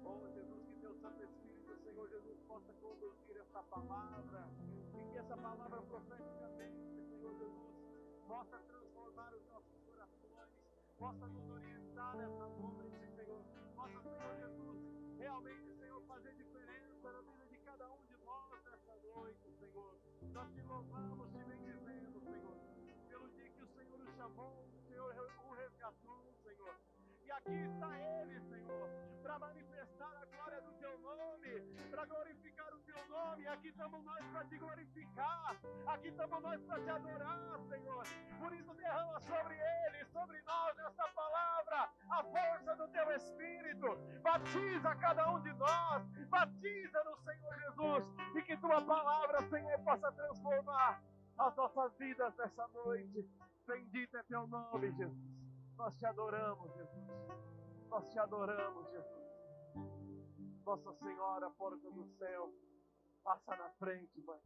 Oh, Jesus, que teu Santo Espírito, Senhor Jesus, possa conduzir essa palavra e que essa palavra profeticamente, Senhor Jesus, possa transformar os nossos corações, possa nos orientar nessa noite, Senhor. Possa, Senhor Jesus, realmente, Senhor, fazer diferença na vida de cada um de nós nessa noite, Senhor. Nós te louvamos, te bendizemos, Senhor, pelo dia que o Senhor o chamou, o Senhor o resgatou, Senhor. E aqui está Ele, Senhor, para manifestar a glória do Teu nome, para glorificar o Teu nome. Aqui estamos nós para Te glorificar, aqui estamos nós para Te adorar, Senhor. Por isso derrama sobre Ele, sobre nós, essa palavra, a força do Teu Espírito. Batiza cada um de nós, batiza no Senhor Jesus, e que Tua palavra, Senhor, possa transformar as nossas vidas nessa noite. Bendito é Teu nome, Jesus. Nós te adoramos, Jesus. Nós te adoramos, Jesus. Nossa Senhora, porta do céu, passa na frente, Mãe.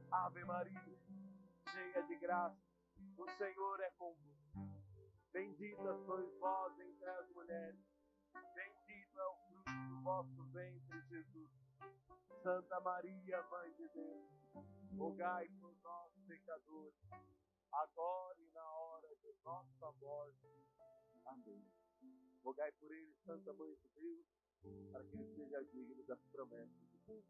Ave Maria, cheia de graça, o Senhor é convosco. Bendita sois vós entre as mulheres. Bendito é o fruto do vosso ventre, Jesus. Santa Maria, Mãe de Deus, rogai por nós, pecadores, agora e na hora de nossa morte. Amém. Rogai por ele, Santa Mãe de Deus, para que ele seja digno das promessas de Deus.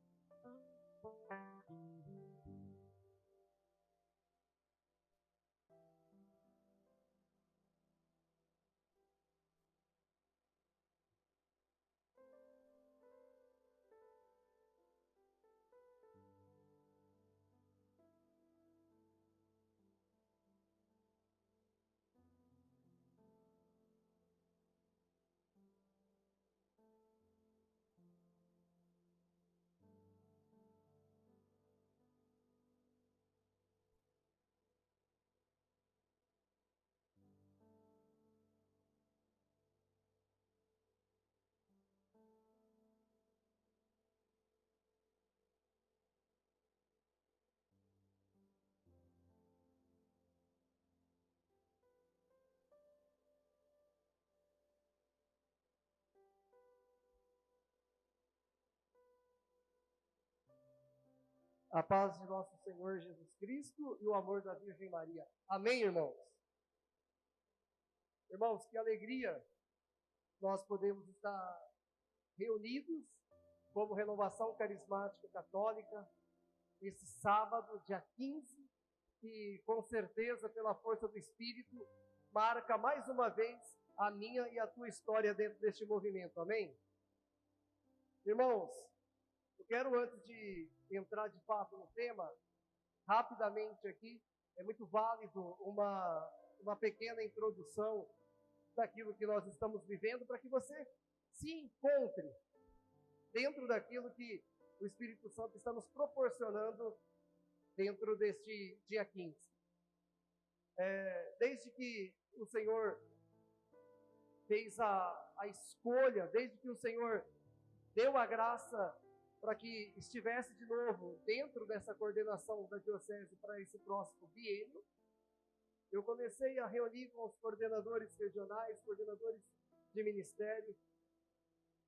A paz de nosso Senhor Jesus Cristo e o amor da Virgem Maria. Amém, irmãos? Irmãos, que alegria nós podemos estar reunidos como Renovação Carismática Católica esse sábado, dia 15, que com certeza, pela força do Espírito, marca mais uma vez a minha e a tua história dentro deste movimento. Amém? Irmãos, eu quero, antes de entrar de fato no tema, rapidamente aqui, é muito válido uma pequena introdução daquilo que nós estamos vivendo, para que você se encontre dentro daquilo que o Espírito Santo está nos proporcionando dentro deste dia 15. Desde que o Senhor fez a escolha, desde que o Senhor deu a graça para que estivesse de novo dentro dessa coordenação da Diocese para esse próximo biênio, eu comecei a reunir com os coordenadores regionais, coordenadores de ministério,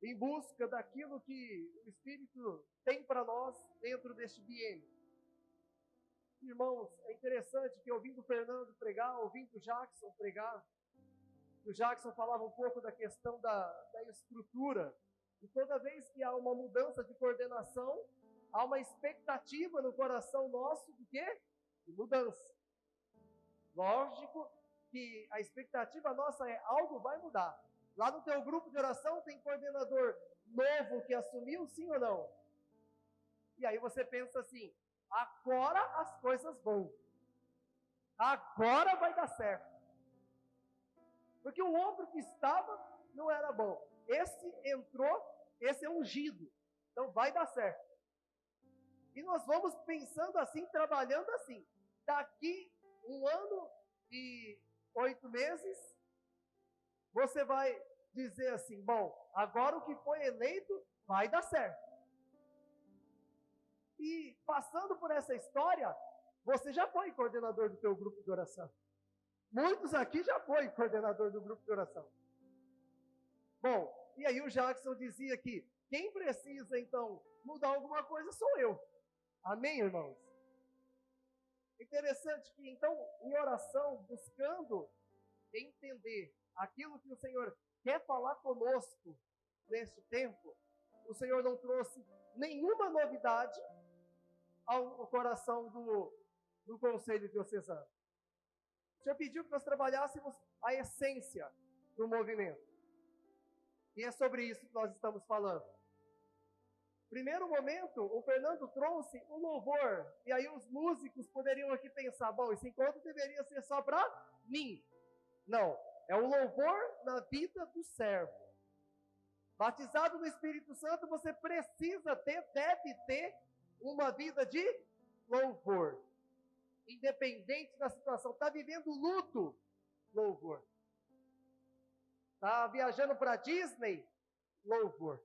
em busca daquilo que o Espírito tem para nós dentro deste biênio. Irmãos, é interessante que ouvindo o Fernando pregar, ouvindo o Jackson pregar, o Jackson falava um pouco da questão da estrutura. E toda vez que há uma mudança de coordenação, há uma expectativa no coração nosso de quê? De mudança. Lógico que a expectativa nossa é algo vai mudar. Lá no teu grupo de oração tem coordenador novo que assumiu, sim ou não? E aí você pensa assim, agora as coisas vão. Agora vai dar certo. Porque o outro que estava não era bom. Esse entrou, esse é ungido. Então vai dar certo. E nós vamos pensando assim, trabalhando assim. Daqui 1 ano e 8 meses, você vai dizer assim, bom, agora o que foi eleito vai dar certo. E passando por essa história, você já foi coordenador do teu grupo de oração. Muitos aqui já foi coordenador do grupo de oração. Bom, e aí o Jackson dizia que quem precisa, então, mudar alguma coisa sou eu. Amém, irmãos? Interessante que, então, em oração, buscando entender aquilo que o Senhor quer falar conosco neste tempo, o Senhor não trouxe nenhuma novidade ao coração do Conselho Diocesano. O Senhor pediu que nós trabalhássemos a essência do movimento. E é sobre isso que nós estamos falando. Primeiro momento, o Fernando trouxe o louvor. E aí os músicos poderiam aqui pensar, bom, esse encontro deveria ser só para mim. Não, é o louvor na vida do servo. Batizado no Espírito Santo, você precisa ter, deve ter uma vida de louvor. Independente da situação. Está vivendo luto, louvor. Está viajando para Disney, louvor.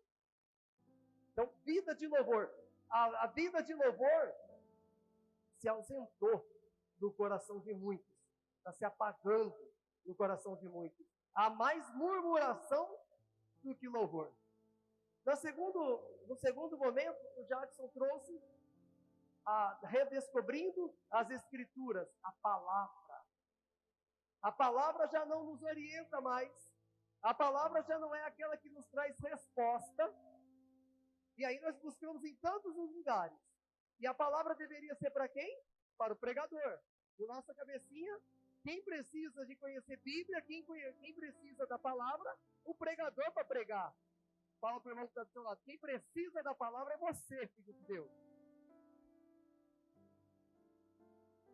Então, vida de louvor. A vida de louvor se ausentou do coração de muitos. Está se apagando no coração de muitos. Há mais murmuração do que louvor. No segundo momento, o Jackson trouxe redescobrindo as Escrituras, a palavra. A palavra já não nos orienta mais. A palavra já não é aquela que nos traz resposta. E aí nós buscamos em tantos lugares. E a palavra deveria ser para quem? Para o pregador. Na nossa cabecinha, quem precisa de conhecer Bíblia, quem precisa da palavra, o pregador para pregar. Fala para o irmão que está do seu lado. Quem precisa da palavra é você, filho de Deus.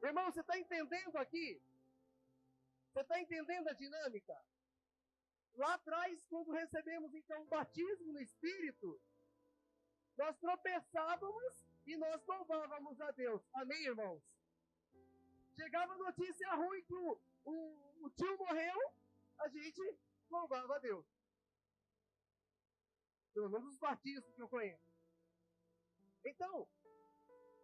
Irmão, você está entendendo aqui? Você está entendendo a dinâmica? Lá atrás, quando recebemos então o batismo no Espírito, nós tropeçávamos e nós louvávamos a Deus. Amém, irmãos? Chegava notícia ruim que o tio morreu, a gente louvava a Deus. Pelo menos os batismos que eu conheço. Então,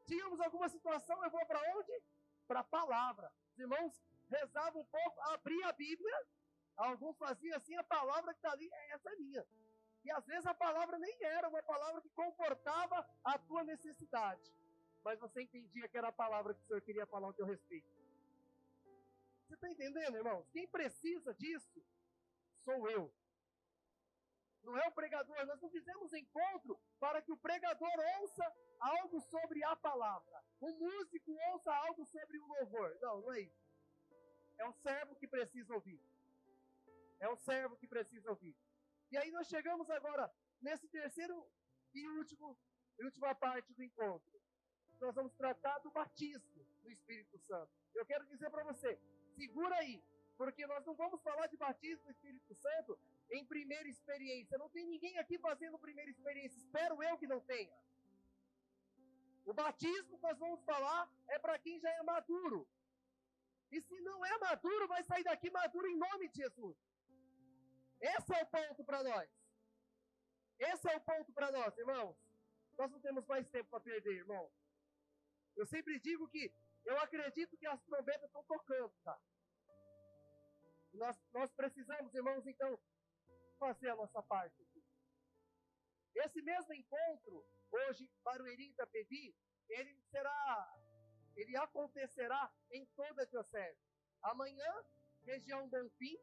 tínhamos alguma situação, eu vou para onde? Para a palavra. Os irmãos rezavam um pouco, abriam a Bíblia, alguns faziam assim, a palavra que está ali, essa é minha. E às vezes a palavra nem era uma palavra que comportava a tua necessidade. Mas você entendia que era a palavra que o Senhor queria falar ao teu respeito. Você está entendendo, irmãos? Quem precisa disso sou eu. Não é o pregador. Nós não fizemos encontro para que o pregador ouça algo sobre a palavra. O músico ouça algo sobre o louvor. Não, não é isso. É o servo que precisa ouvir. É o servo que precisa ouvir. E aí nós chegamos agora nesse terceiro e última parte do encontro. Nós vamos tratar do batismo do Espírito Santo. Eu quero dizer para você, segura aí, porque nós não vamos falar de batismo do Espírito Santo em primeira experiência. Não tem ninguém aqui fazendo primeira experiência. Espero eu que não tenha. O batismo que nós vamos falar é para quem já é maduro. E se não é maduro, vai sair daqui maduro em nome de Jesus. Esse é o ponto para nós. Esse é o ponto para nós, irmãos. Nós não temos mais tempo para perder, irmão. Eu sempre digo que eu acredito que as trombetas estão tocando, tá? Nós precisamos, irmãos, então, fazer a nossa parte aqui. Esse mesmo encontro, hoje, Barueri e Itapevi, ele acontecerá em toda a diocese. Amanhã, região Bonfim,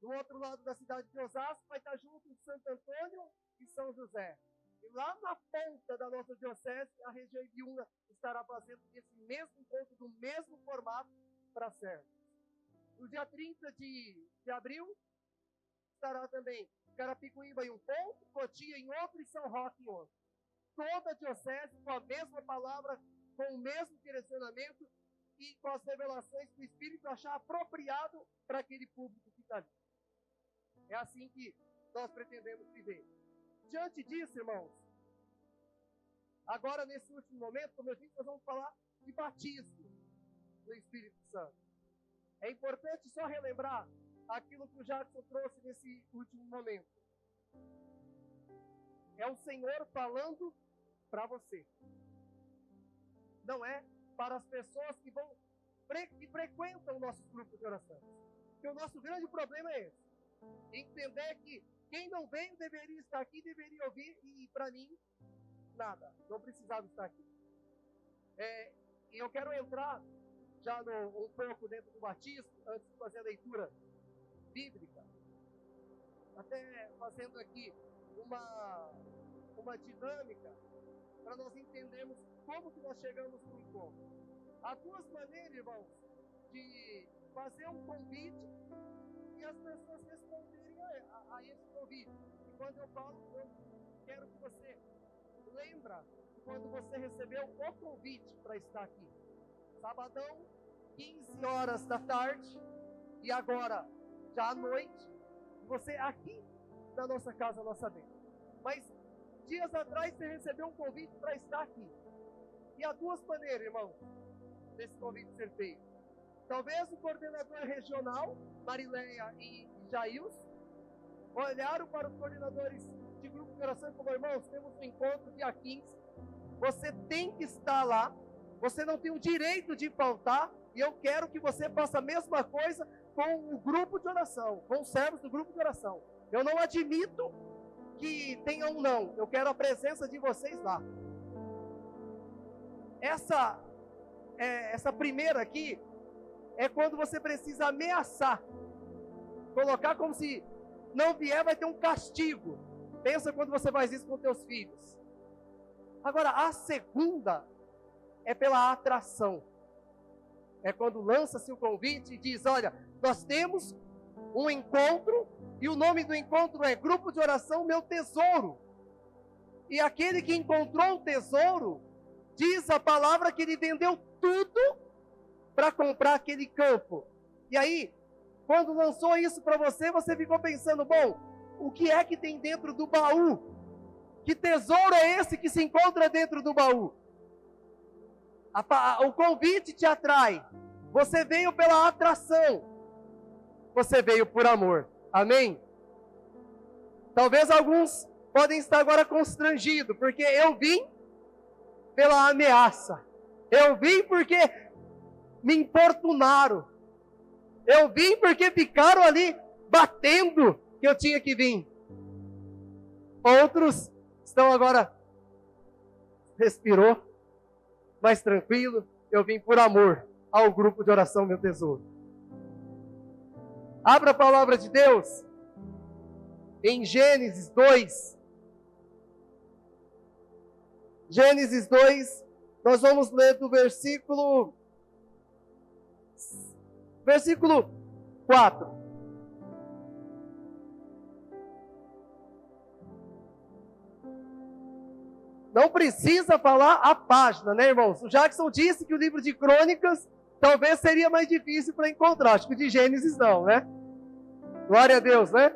do outro lado da cidade de Osasco, vai estar junto de Santo Antônio e São José. E lá na ponta da nossa diocese, a região Ibiúna estará fazendo esse mesmo encontro, do mesmo formato, para servos. No dia 30 de abril, estará também Carapicuíba em um ponto, Cotia em outro e São Roque em outro. Toda a diocese com a mesma palavra, com o mesmo direcionamento e com as revelações que o Espírito achar apropriado para aquele público que está ali. É assim que nós pretendemos viver. Diante disso, irmãos, agora nesse último momento, como eu disse, nós vamos falar de batismo no Espírito Santo. É importante só relembrar aquilo que o Jackson trouxe nesse último momento. É o Senhor falando para você. Não é para as pessoas que frequentam nossos grupos de oração. Porque o nosso grande problema é esse. Entender que Quem não veio deveria estar aqui, deveria ouvir, e para mim, nada, não precisava estar aqui. E eu quero entrar já um pouco dentro do batismo, antes de fazer a leitura bíblica, até fazendo aqui uma dinâmica, para nós entendermos como que nós chegamos no encontro. Há duas maneiras, irmãos, de fazer um convite e as pessoas responderem a esse convite. E quando eu falo, eu quero que você lembra quando você recebeu o convite para estar aqui. Sabadão, 15 horas da tarde, e agora, já à noite, você aqui na nossa casa, nossa bênção. Mas dias atrás você recebeu um convite para estar aqui. E há duas maneiras, irmãos, desse convite ser feito. Talvez o coordenador regional, Marileia e Jailson, olharam para os coordenadores de grupo de oração e falaram: irmãos, temos um encontro dia 15, você tem que estar lá, você não tem o direito de faltar, e eu quero que você faça a mesma coisa com o grupo de oração, com os servos do grupo de oração. Eu não admito que tenha um não, eu quero a presença de vocês lá. Essa primeira aqui é quando você precisa ameaçar, colocar como se não vier vai ter um castigo. Pensa quando você faz isso com teus filhos. Agora, a segunda é pela atração. É quando lança-se o convite e diz: olha, nós temos um encontro, e o nome do encontro é Grupo de Oração Meu Tesouro. E aquele que encontrou o tesouro, diz a palavra que ele vendeu tudo para comprar aquele campo. E aí, quando lançou isso para você, você ficou pensando: bom, o que é que tem dentro do baú? Que tesouro é esse que se encontra dentro do baú? O convite te atrai. Você veio pela atração. Você veio por amor. Amém? Talvez alguns podem estar agora constrangidos, porque eu vim pela ameaça. Eu vim porque me importunaram. Eu vim porque ficaram ali batendo que eu tinha que vir. Outros estão agora, respirou, mais tranquilo. Eu vim por amor ao grupo de oração Meu Tesouro. Abra a palavra de Deus em Gênesis 2. Gênesis 2, nós vamos ler do versículo 4. Não precisa falar a página, né, irmãos? O Jackson disse que o livro de Crônicas talvez seria mais difícil para encontrar. Acho que o de Gênesis não, né? Glória a Deus, né?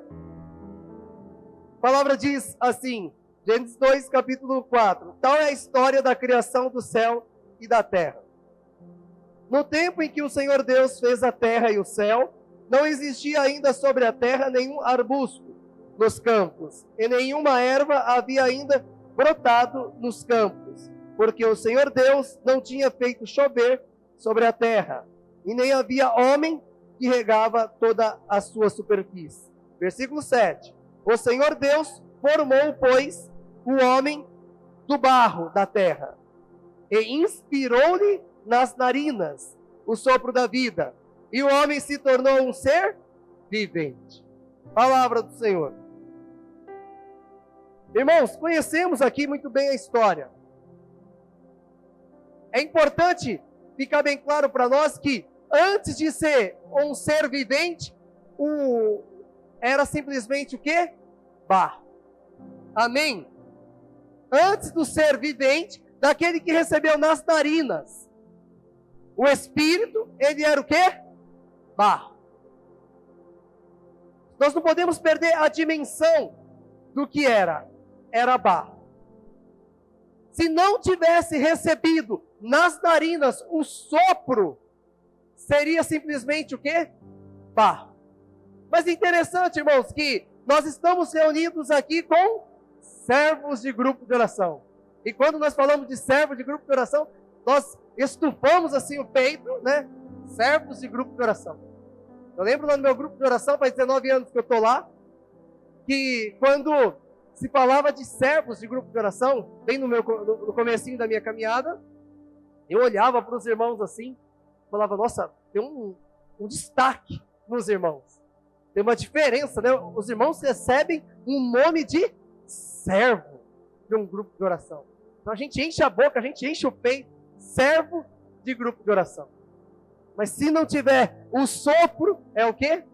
A palavra diz assim, Gênesis 2, capítulo 4. Tal é a história da criação do céu e da terra. No tempo em que o Senhor Deus fez a terra e o céu, não existia ainda sobre a terra nenhum arbusto nos campos, e nenhuma erva havia ainda brotado nos campos, porque o Senhor Deus não tinha feito chover sobre a terra, e nem havia homem que regava toda a sua superfície. Versículo 7. O Senhor Deus formou, pois, o homem do barro da terra, e inspirou-lhe nas narinas o sopro da vida, e o homem se tornou um ser vivente. Palavra do Senhor. Irmãos, conhecemos aqui muito bem a história. É importante ficar bem claro para nós que antes de ser um ser vivente, era simplesmente o quê? Barro. Amém? Antes do ser vivente, daquele que recebeu nas narinas o Espírito, ele era o quê? Barro. Nós não podemos perder a dimensão do que era barro. Se não tivesse recebido nas narinas o sopro, seria simplesmente o quê? Barro. Mas é interessante, irmãos, que nós estamos reunidos aqui com servos de grupo de oração. E quando nós falamos de servo de grupo de oração, nós estufamos assim o peito, né? Servos de grupo de oração. Eu lembro lá no meu grupo de oração, faz 19 anos que eu estou lá, que quando se falava de servos de grupo de oração, bem no comecinho da minha caminhada, eu olhava para os irmãos assim, falava, nossa, tem um destaque nos irmãos. Tem uma diferença, né? Os irmãos recebem um nome de servo de um grupo de oração. Então a gente enche a boca, a gente enche o peito, servo de grupo de oração. Mas se não tiver o sopro, é o quê?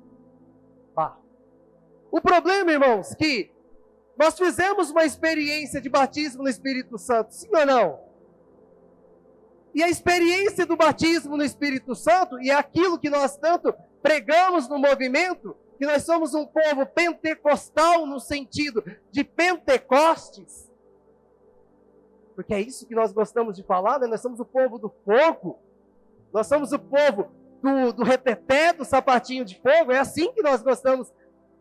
Barro. O problema, irmãos, que nós fizemos uma experiência de batismo no Espírito Santo, sim ou não? E a experiência do batismo no Espírito Santo, e é aquilo que nós tanto pregamos no movimento, que nós somos um povo pentecostal no sentido de Pentecostes, porque é isso que nós gostamos de falar, né? Nós somos o povo do fogo, nós somos o povo do reteté, do sapatinho de fogo, é assim que nós gostamos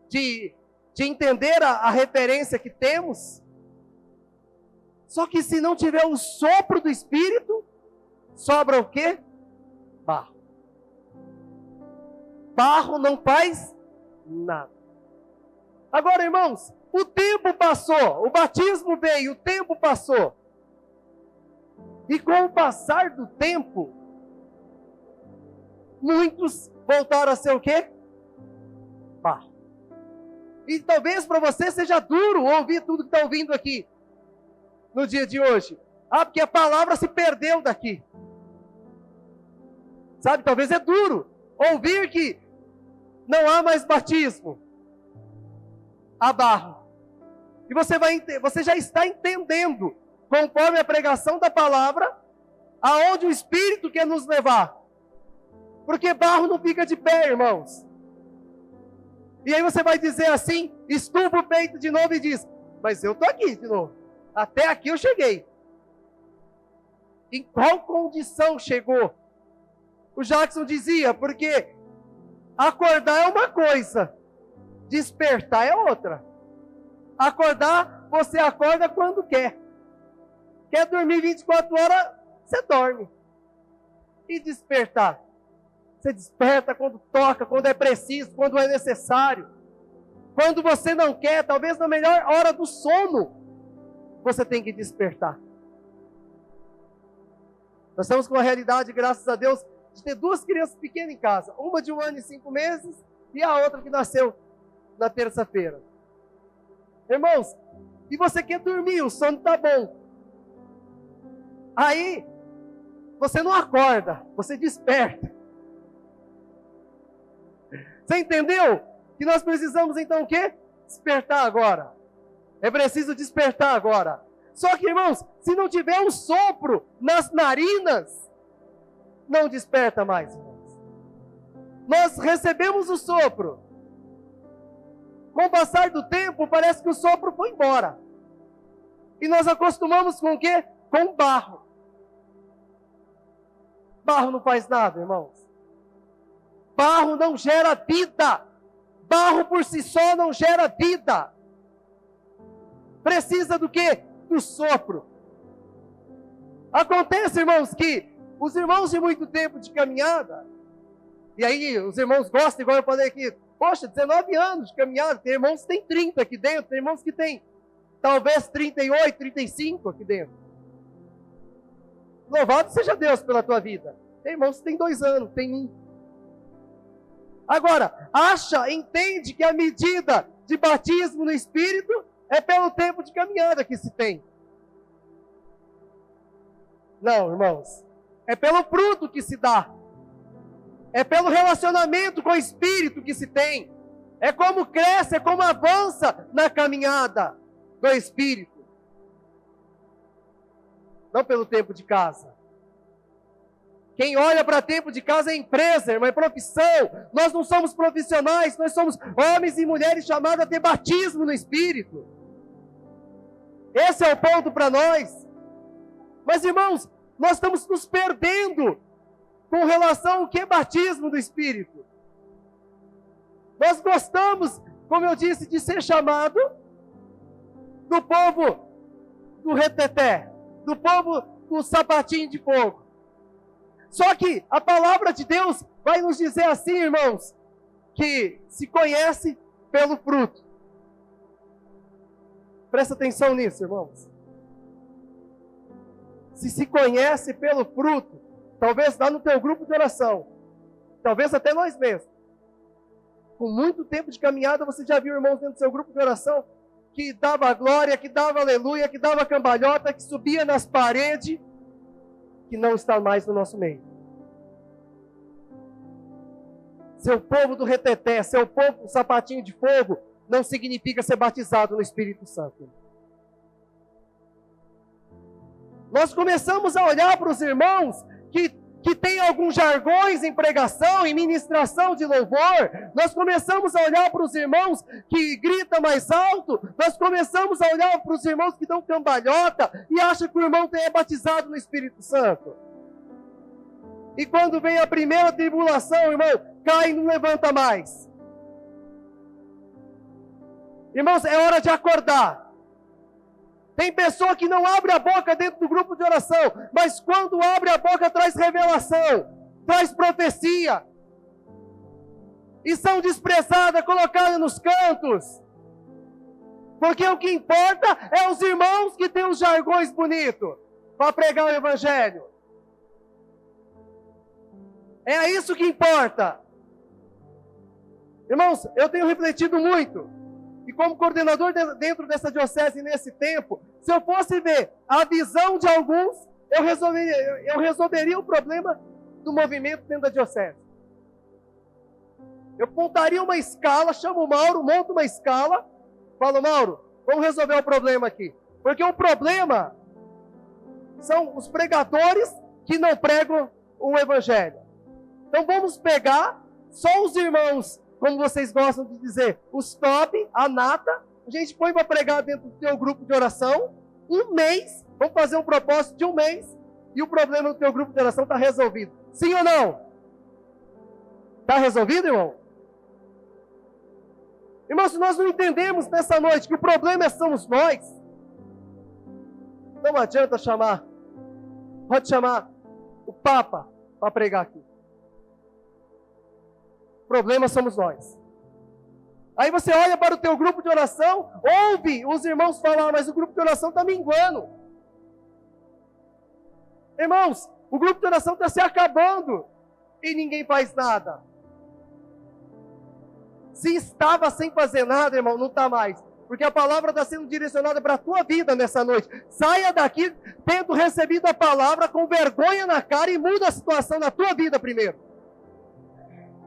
de entender a referência que temos. Só que se não tiver o sopro do Espírito, sobra o quê? Barro. Barro não faz nada. Agora, irmãos, o tempo passou, o batismo veio, o tempo passou. E com o passar do tempo, muitos voltaram a ser o quê? Barro. E talvez para você seja duro ouvir tudo que está ouvindo aqui no dia de hoje. Ah, porque a palavra se perdeu daqui. Sabe, talvez é duro ouvir que não há mais batismo. Há barro. E você já está entendendo, conforme a pregação da palavra, aonde o Espírito quer nos levar. Porque barro não fica de pé, irmãos. E aí você vai dizer assim, estufa o peito de novo e diz, mas eu estou aqui de novo. Até aqui eu cheguei. Em qual condição chegou? O Jackson dizia, porque acordar é uma coisa, despertar é outra. Acordar, você acorda quando quer. Quer dormir 24 horas, você dorme. E despertar? Você desperta quando toca, quando é preciso, quando é necessário. Quando você não quer, talvez na melhor hora do sono, você tem que despertar. Nós estamos com a realidade, graças a Deus, de ter 2 crianças pequenas em casa. Uma de 1 ano e 5 meses e a outra que nasceu na terça-feira. Irmãos, e você quer dormir, o sono está bom. Aí, você não acorda, você desperta. Você entendeu? Que nós precisamos então o quê? Despertar agora. É preciso despertar agora. Só que, irmãos, se não tiver um sopro nas narinas, não desperta mais, irmãos. Nós recebemos o sopro. Com o passar do tempo, parece que o sopro foi embora. E nós acostumamos com o quê? Com barro. Barro não faz nada, irmãos. Barro não gera vida. Barro por si só não gera vida. Precisa do quê? Do sopro. Acontece, irmãos, que os irmãos de muito tempo de caminhada, e aí os irmãos gostam, igual eu falei aqui, poxa, 19 anos de caminhada, tem irmãos que tem 30 aqui dentro, tem irmãos que tem talvez 38, 35 aqui dentro. Louvado seja Deus pela tua vida. Tem irmãos que tem 2 anos, tem 1. Agora, entende que a medida de batismo no Espírito é pelo tempo de caminhada que se tem. Não, irmãos. É pelo fruto que se dá. É pelo relacionamento com o Espírito que se tem. É como cresce, é como avança na caminhada do Espírito. Não pelo tempo de casa. Quem olha para tempo de casa é empresa, irmão, é profissão. Nós não somos profissionais, nós somos homens e mulheres chamados a ter batismo no Espírito. Esse é o ponto para nós. Mas, irmãos, nós estamos nos perdendo com relação ao que é batismo do Espírito. Nós gostamos, como eu disse, de ser chamado do povo do reteté, do povo do sapatinho de fogo. Só que a palavra de Deus vai nos dizer assim, irmãos, que se conhece pelo fruto. Presta atenção nisso, irmãos. Se conhece pelo fruto, talvez lá no teu grupo de oração, talvez até nós mesmos. Com muito tempo de caminhada, você já viu irmãos dentro do seu grupo de oração que dava glória, que dava aleluia, que dava cambalhota, que subia nas paredes, que não está mais no nosso meio. Seu povo do reteté, seu povo com sapatinho de fogo, não significa ser batizado no Espírito Santo. Nós começamos a olhar para os irmãos que tem alguns jargões em pregação, em ministração de louvor. Nós começamos a olhar para os irmãos que gritam mais alto. Nós começamos a olhar para os irmãos que dão cambalhota e acham que o irmão é batizado no Espírito Santo. E quando vem a primeira tribulação, irmão, cai e não levanta mais. Irmãos, é hora de acordar. Tem pessoa que não abre a boca dentro do grupo de oração, mas quando abre a boca traz revelação, traz profecia. E são desprezadas, colocadas nos cantos. Porque o que importa é os irmãos que têm os jargões bonitos para pregar o Evangelho. É isso que importa. Irmãos, eu tenho refletido muito. E como coordenador dentro dessa diocese nesse tempo, se eu fosse ver a visão de alguns, eu resolveria o problema do movimento dentro da diocese. Eu montaria uma escala, chamo o Mauro, monto uma escala, falo, Mauro, vamos resolver o problema aqui. Porque o problema são os pregadores que não pregam o Evangelho. Então vamos pegar só os irmãos, como vocês gostam de dizer, os top, a nata, a gente põe para pregar dentro do teu grupo de oração, um mês, vamos fazer um propósito de um mês, e o problema do teu grupo de oração está resolvido. Sim ou não? Está resolvido, irmão? Irmão, se nós não entendemos nessa noite que o problema somos nós, não adianta pode chamar o Papa para pregar aqui. O problema somos nós. Aí você olha para o teu grupo de oração, ouve os irmãos falar, mas o grupo de oração está minguando. Irmãos, o grupo de oração está se acabando e ninguém faz nada. Se estava sem fazer nada, irmão, não está mais. Porque a palavra está sendo direcionada para a tua vida nessa noite. Saia daqui tendo recebido a palavra com vergonha na cara e muda a situação na tua vida primeiro.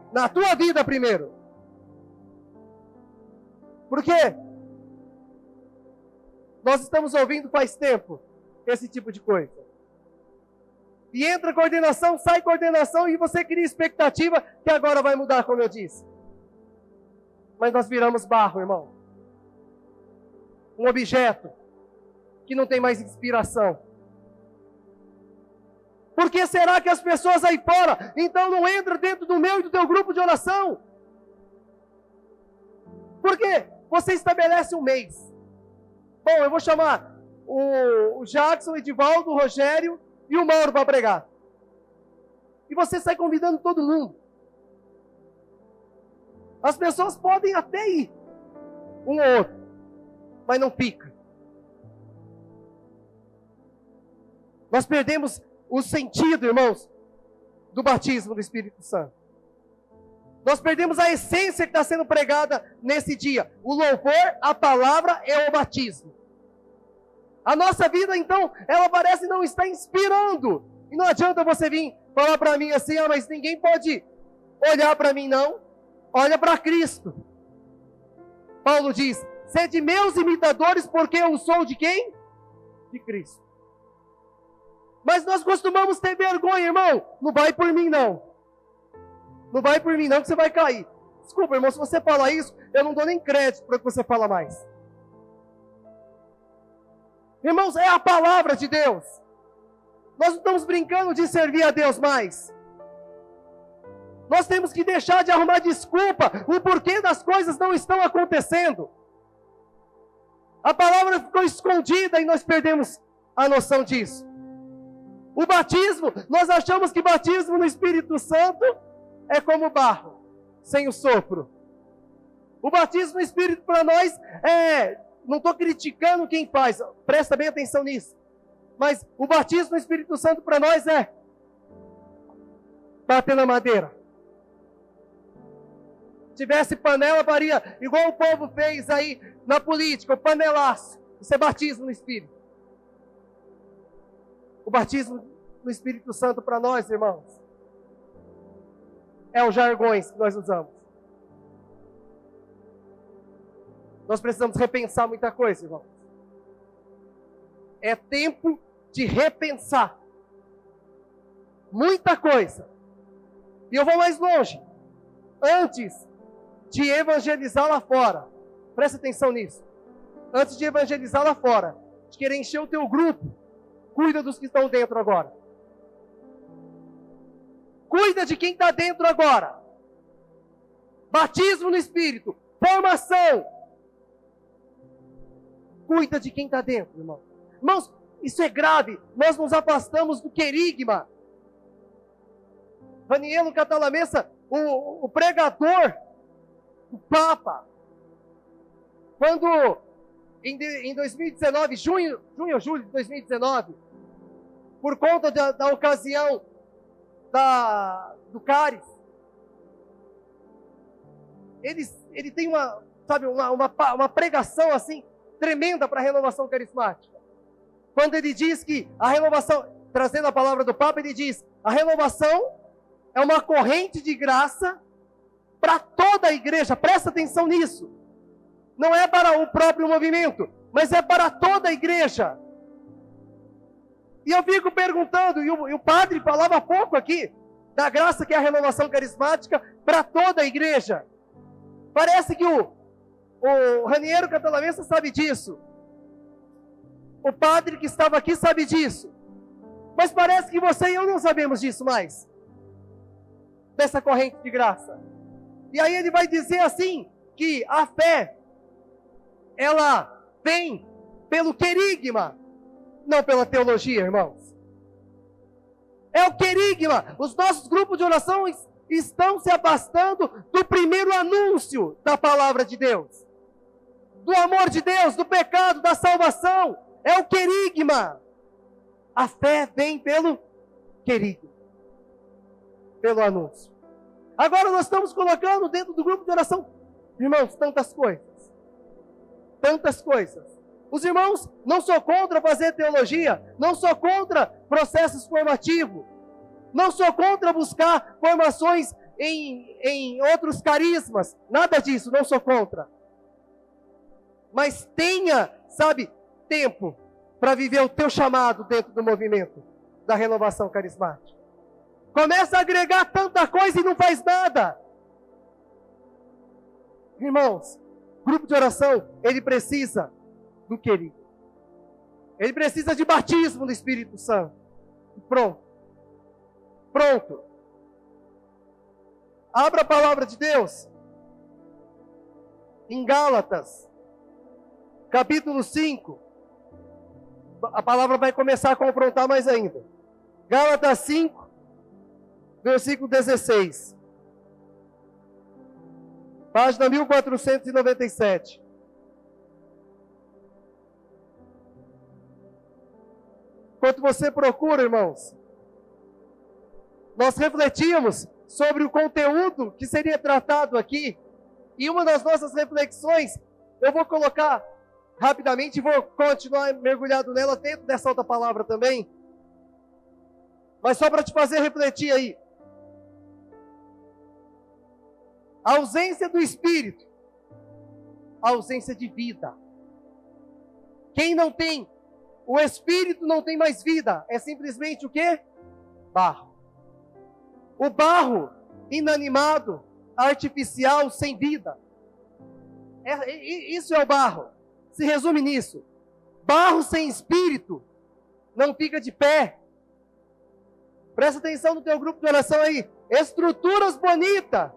Na tua vida primeiro. Por quê? Nós estamos ouvindo faz tempo esse tipo de coisa. E entra coordenação, sai coordenação e você cria expectativa que agora vai mudar, como eu disse. Mas nós viramos barro, irmão. Um objeto que não tem mais inspiração. Por que será que as pessoas aí fora, então não entram dentro do meu e do teu grupo de oração? Por quê? Você estabelece um mês. Bom, eu vou chamar o Jackson, o Edivaldo, o Rogério e o Mauro para pregar. E você sai convidando todo mundo. As pessoas podem até ir, um ou outro, mas não fica. Nós perdemos o sentido, irmãos, do batismo do Espírito Santo. Nós perdemos a essência que está sendo pregada nesse dia. O louvor, a palavra é o batismo. A nossa vida, então, ela parece não estar inspirando. E não adianta você vir falar para mim assim, mas ninguém pode olhar para mim, não. Olha para Cristo. Paulo diz, sede meus imitadores, porque eu sou de quem? De Cristo. Mas nós costumamos ter vergonha, irmão. Não vai por mim, não. Não vai por mim, não, que você vai cair. Desculpa, irmão, se você falar isso, eu não dou nem crédito para que você fala mais. Irmãos, é a palavra de Deus. Nós não estamos brincando de servir a Deus mais. Nós temos que deixar de arrumar desculpa, o porquê das coisas não estão acontecendo. A palavra ficou escondida e nós perdemos a noção disso. O batismo, nós achamos que batismo no Espírito Santo é como barro, sem o sopro. O batismo no Espírito para nós é não estou criticando quem faz, presta bem atenção nisso. Mas o batismo no Espírito Santo para nós é bater na madeira. Se tivesse panela, faria igual o povo fez aí na política, o panelaço. Isso é batismo no Espírito. O batismo no Espírito Santo para nós, irmãos, é os jargões que nós usamos. Nós precisamos repensar muita coisa, irmãos. É tempo de repensar muita coisa. E eu vou mais longe. Antes de evangelizar lá fora, presta atenção nisso. Antes de evangelizar lá fora, de querer encher o teu grupo, cuida dos que estão dentro agora. Cuida de quem está dentro agora. Batismo no Espírito, formação. Cuida de quem está dentro, irmão. Irmãos, isso é grave. Nós nos afastamos do querigma. Raniero Cantalamessa, o pregador, o Papa, quando em 2019, junho ou julho de 2019, por conta da ocasião do cáris, ele tem uma pregação assim tremenda para a renovação carismática. Quando ele diz que a renovação, trazendo a palavra do Papa, ele diz: a renovação é uma corrente de graça para toda a igreja. Presta atenção nisso. Não é para o próprio movimento, mas é para toda a igreja. E eu fico perguntando, e o padre falava há pouco aqui, da graça que é a renovação carismática para toda a igreja. Parece que o Raniero Cantalamessa sabe disso. O padre que estava aqui sabe disso. Mas parece que você e eu não sabemos disso mais. Dessa corrente de graça. E aí ele vai dizer assim, que a fé, ela vem pelo querigma, não pela teologia, irmãos. É o querigma. Os nossos grupos de oração estão se afastando do primeiro anúncio da palavra de Deus. Do amor de Deus, do pecado, da salvação. É o querigma. A fé vem pelo querigma. Pelo anúncio. Agora nós estamos colocando dentro do grupo de oração, irmãos, tantas coisas. Tantas coisas. Os irmãos, não sou contra fazer teologia, não sou contra processos formativos, não sou contra buscar formações em outros carismas, nada disso, não sou contra. Mas tenha, tempo para viver o teu chamado dentro do movimento da renovação carismática. Começa a agregar tanta coisa e não faz nada. Irmãos, grupo de oração, ele precisa do querido. Ele precisa de batismo do Espírito Santo. Pronto. Pronto. Abra a palavra de Deus. Em Gálatas, capítulo 5. A palavra vai começar a confrontar mais ainda. Gálatas 5, versículo 16. Página 1497. Enquanto você procura, irmãos, nós refletimos sobre o conteúdo que seria tratado aqui. E uma das nossas reflexões, eu vou colocar rapidamente e vou continuar mergulhado nela dentro dessa outra palavra também. Mas só para te fazer refletir aí. A ausência do Espírito, a ausência de vida. Quem não tem o Espírito não tem mais vida. É simplesmente o quê? Barro. O barro inanimado, artificial, sem vida. Isso é o barro. Se resume nisso. Barro sem espírito não fica de pé. Presta atenção no teu grupo de oração aí. Estruturas bonitas,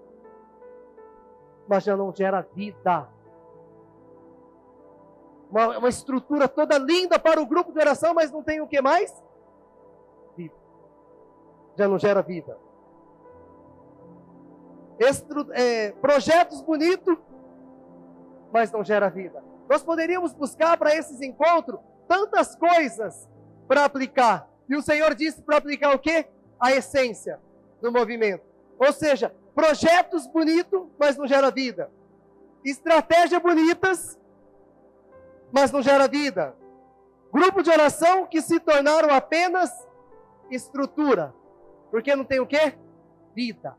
mas já não gera vida. Uma estrutura toda linda para o grupo de oração, mas não tem o que mais? Vida. Já não gera vida. Projetos bonitos, mas não gera vida. Nós poderíamos buscar para esses encontros tantas coisas para aplicar. E o Senhor disse para aplicar o quê? A essência do movimento. Ou seja, projetos bonitos, mas não gera vida. Estratégias bonitas, mas não gera vida. Grupo de oração que se tornaram apenas estrutura. Porque não tem o quê? Vida.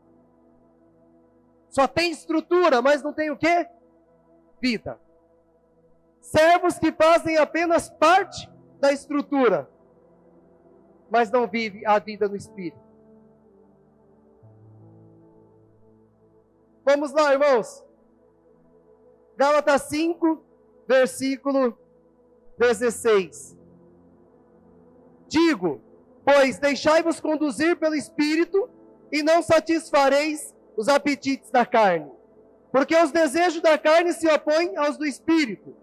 Só tem estrutura, mas não tem o quê? Vida. Servos que fazem apenas parte da estrutura, mas não vivem a vida no Espírito. Vamos lá, irmãos. Gálatas 5, versículo 16. Digo, pois deixai-vos conduzir pelo Espírito e não satisfareis os apetites da carne. Porque os desejos da carne se opõem aos do Espírito,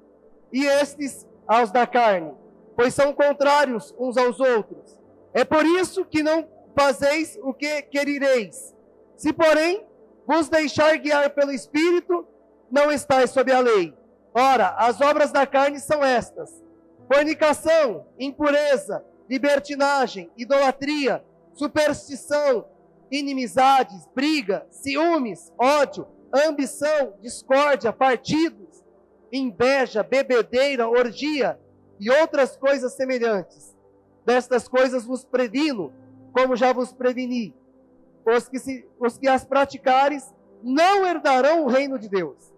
e estes aos da carne, pois são contrários uns aos outros. É por isso que não fazeis o que quereis. Se, porém, vos deixar guiar pelo Espírito, não estáis sob a lei. Ora, as obras da carne são estas: fornicação, impureza, libertinagem, idolatria, superstição, inimizades, briga, ciúmes, ódio, ambição, discórdia, partidos, inveja, bebedeira, orgia e outras coisas semelhantes. Destas coisas vos previno, como já vos preveni. Os que as praticares não herdarão o reino de Deus.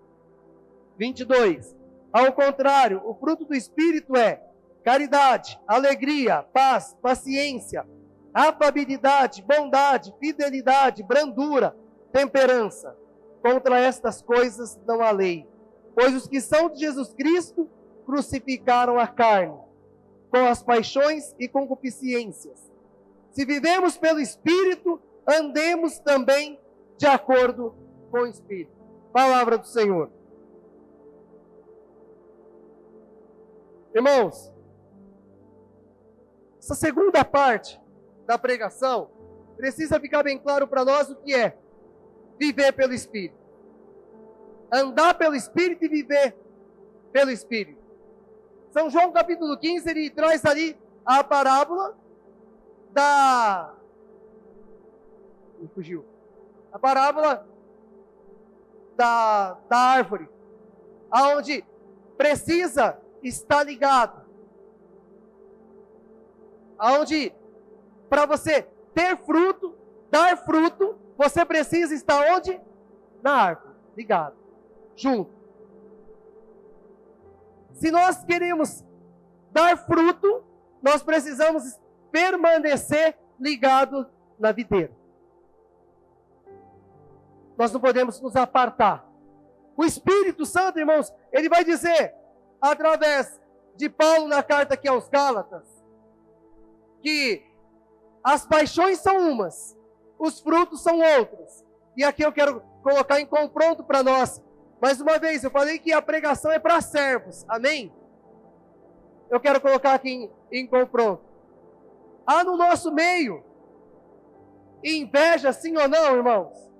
22. Ao contrário, o fruto do Espírito é caridade, alegria, paz, paciência, afabilidade, bondade, fidelidade, brandura, temperança. Contra estas coisas não há lei. Pois os que são de Jesus Cristo crucificaram a carne, com as paixões e concupiscências. Se vivemos pelo Espírito, andemos também de acordo com o Espírito. Palavra do Senhor. Irmãos, essa segunda parte da pregação precisa ficar bem claro para nós o que é viver pelo Espírito. Andar pelo Espírito e viver pelo Espírito. São João capítulo 15, ele traz ali a parábola da... Me fugiu. A parábola da árvore, aonde precisa estar ligado. Aonde, para você ter fruto, dar fruto, você precisa estar onde? Na árvore, ligado, junto. Se nós queremos dar fruto, nós precisamos permanecer ligado na videira. Nós não podemos nos apartar. O Espírito Santo, irmãos, ele vai dizer, através de Paulo na carta aqui aos Gálatas, que as paixões são umas, os frutos são outros. E aqui eu quero colocar em confronto para nós. Mais uma vez, eu falei que a pregação é para servos, amém? Eu quero colocar aqui em confronto. Há no nosso meio inveja, sim ou não, irmãos?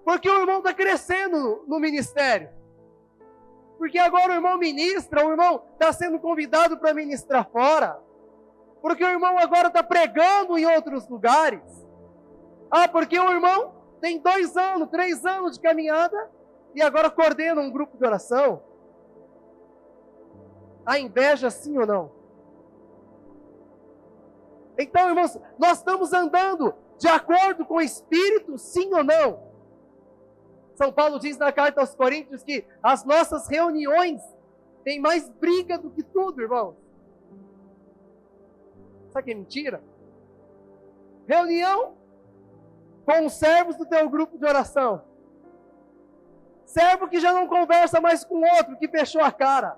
Porque o irmão está crescendo no ministério. Porque agora o irmão ministra, o irmão está sendo convidado para ministrar fora. Porque o irmão agora está pregando em outros lugares. Ah, porque o irmão tem 2 anos, 3 anos de caminhada e agora coordena um grupo de oração. Há inveja, sim ou não? Então, irmãos, nós estamos andando de acordo com o Espírito, sim ou não? São Paulo diz na carta aos Coríntios que as nossas reuniões têm mais briga do que tudo, irmãos. Sabe que é mentira? Reunião com os servos do teu grupo de oração. Servo que já não conversa mais com o outro, que fechou a cara.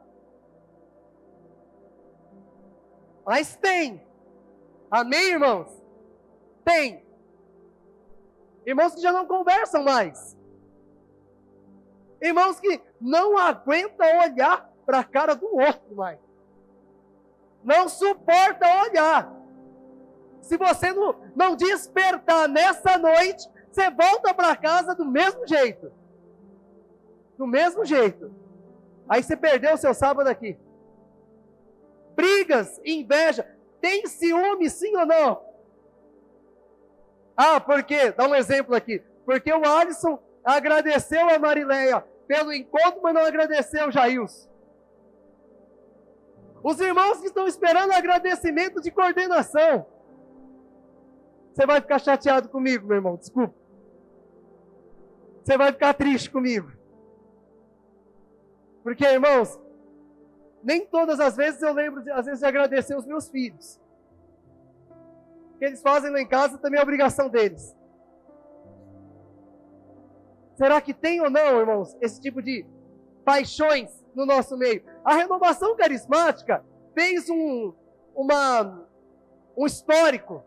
Mas tem. Amém, irmãos? Tem. Irmãos que já não conversam mais. Irmãos que não aguentam olhar para a cara do outro mais. Não suporta olhar. Se você não despertar nessa noite, você volta para casa do mesmo jeito. Do mesmo jeito. Aí você perdeu o seu sábado aqui. Brigas, inveja. Tem ciúme, sim ou não? Ah, por quê? Dá um exemplo aqui. Porque o Alisson agradeceu a Marileia pelo encontro, mas não agradeceu o Jailson. Os irmãos que estão esperando agradecimento de coordenação. Você vai ficar chateado comigo, meu irmão, desculpa. Você vai ficar triste comigo. Porque, irmãos, nem todas as vezes eu lembro, às vezes, de agradecer os meus filhos. O que eles fazem lá em casa também é obrigação deles. Será que tem ou não, irmãos, esse tipo de paixões no nosso meio? A renovação carismática fez um histórico.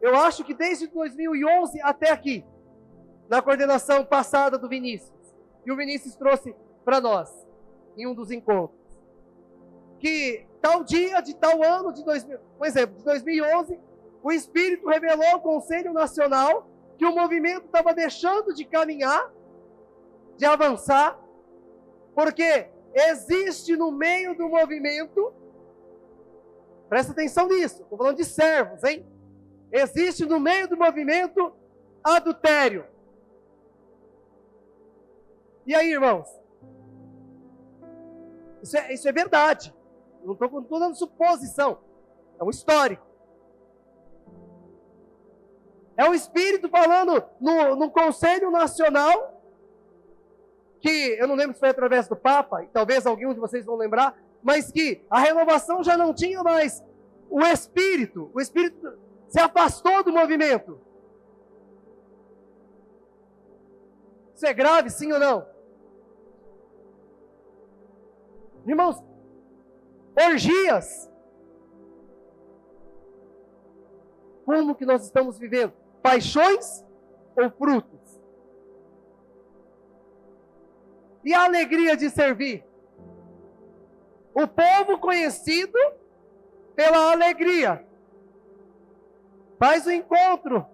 Eu acho que desde 2011 até aqui, na coordenação passada do Vinícius. E o Vinícius trouxe para nós, em um dos encontros, que tal dia de tal ano, por exemplo, de 2011, o Espírito revelou ao Conselho Nacional que o movimento estava deixando de caminhar, de avançar, porque existe no meio do movimento, presta atenção nisso, estou falando de servos, hein? Existe no meio do movimento adultério. E aí, irmãos? Isso é verdade. Não estou dando suposição. É um histórico. É o Espírito falando no Conselho Nacional, que eu não lembro se foi através do Papa, e talvez algum de vocês vão lembrar, mas que a renovação já não tinha mais o Espírito. O Espírito se afastou do movimento. Isso é grave, sim ou não? Irmãos, orgias. Como que nós estamos vivendo? Paixões ou frutos? E a alegria de servir? O povo conhecido pela alegria. Faz o encontro.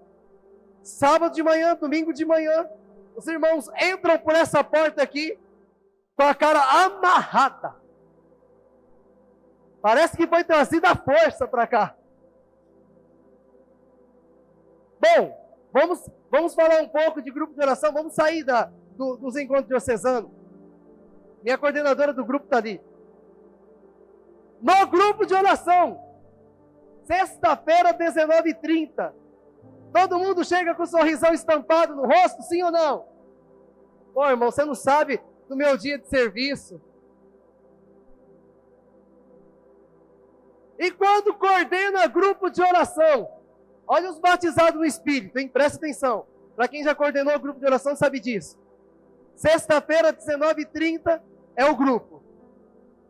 Sábado de manhã, domingo de manhã. Os irmãos entram por essa porta aqui com a cara amarrada. Parece que foi trazida a força para cá. Bom, vamos falar um pouco de grupo de oração. Vamos sair dos encontros diocesanos. Minha coordenadora do grupo está ali. No grupo de oração, sexta-feira, 19h30. Todo mundo chega com um sorrisão estampado no rosto, sim ou não? Pô, irmão, você não sabe do meu dia de serviço. E quando coordena grupo de oração, olha os batizados no Espírito, hein? Presta atenção. Para quem já coordenou o grupo de oração sabe disso. Sexta-feira, 19h30, é o grupo.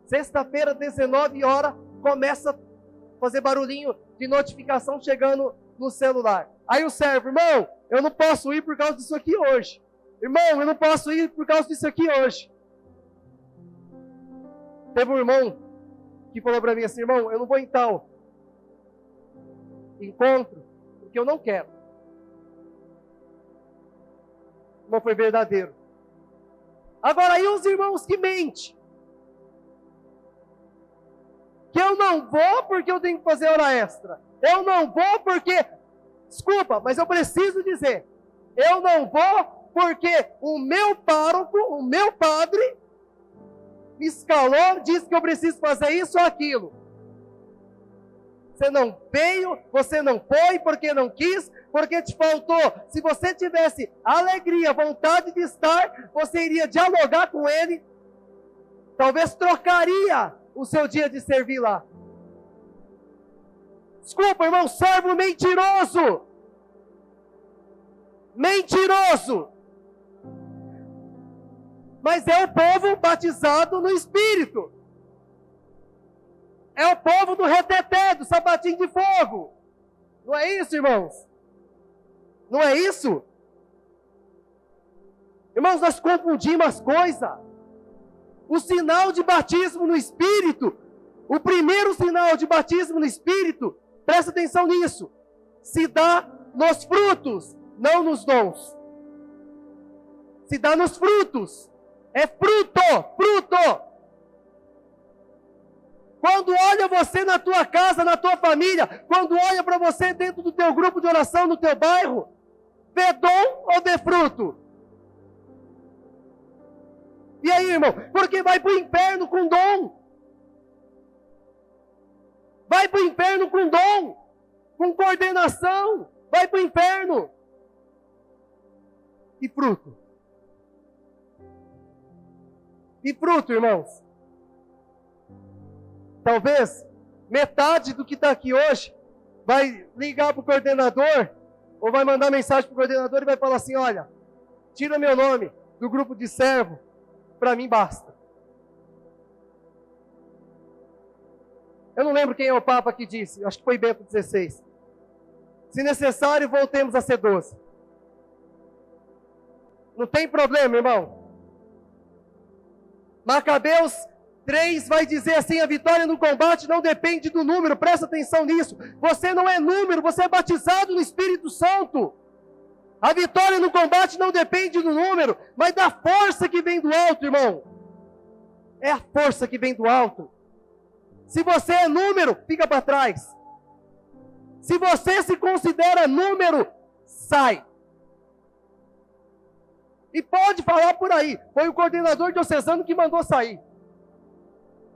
Sexta-feira, 19h, começa a fazer barulhinho de notificação chegando no celular. Aí o servo, irmão, eu não posso ir por causa disso aqui hoje. Irmão, eu não posso ir por causa disso aqui hoje. Teve um irmão que falou para mim assim, irmão, eu não vou em tal encontro, porque eu não quero. Não foi verdadeiro. Agora, aí os irmãos que mentem. Que eu não vou porque eu tenho que fazer hora extra. Eu não vou porque... Desculpa, mas eu preciso dizer. Eu não vou porque o meu pároco, o meu padre, me escalou, disse que eu preciso fazer isso ou aquilo. Você não veio, você não foi porque não quis, porque te faltou. Se você tivesse alegria, vontade de estar, você iria dialogar com ele. Talvez trocaria o seu dia de servir lá. Desculpa, irmão, servo mentiroso. Mentiroso. Mas é o povo batizado no Espírito. É o povo do reteté, do sapatinho de fogo. Não é isso, irmãos? Não é isso? Irmãos, nós confundimos as coisas. O sinal de batismo no Espírito, o primeiro sinal de batismo no Espírito, presta atenção nisso, se dá nos frutos, não nos dons. Se dá nos frutos. É fruto, fruto. Quando olha você na tua casa, na tua família, quando olha para você dentro do teu grupo de oração, no teu bairro, vê dom ou vê fruto? E aí, irmão? Porque vai para o inferno com dom. Vai para o inferno com dom, com coordenação. Vai para o inferno. E fruto? E fruto, irmãos? Talvez metade do que está aqui hoje vai ligar para o coordenador, ou vai mandar mensagem para o coordenador e vai falar assim: olha, tira meu nome do grupo de servo, para mim basta. Eu não lembro quem é o Papa que disse, acho que foi Bento XVI. Se necessário, voltemos a ser 12. Não tem problema, irmão. Macabeus 3 vai dizer assim: a vitória no combate não depende do número, presta atenção nisso. Você não é número, você é batizado no Espírito Santo. A vitória no combate não depende do número, mas da força que vem do alto, irmão. É a força que vem do alto. Se você é número, fica para trás. Se você se considera número, sai. E pode falar por aí, foi o coordenador diocesano que mandou sair.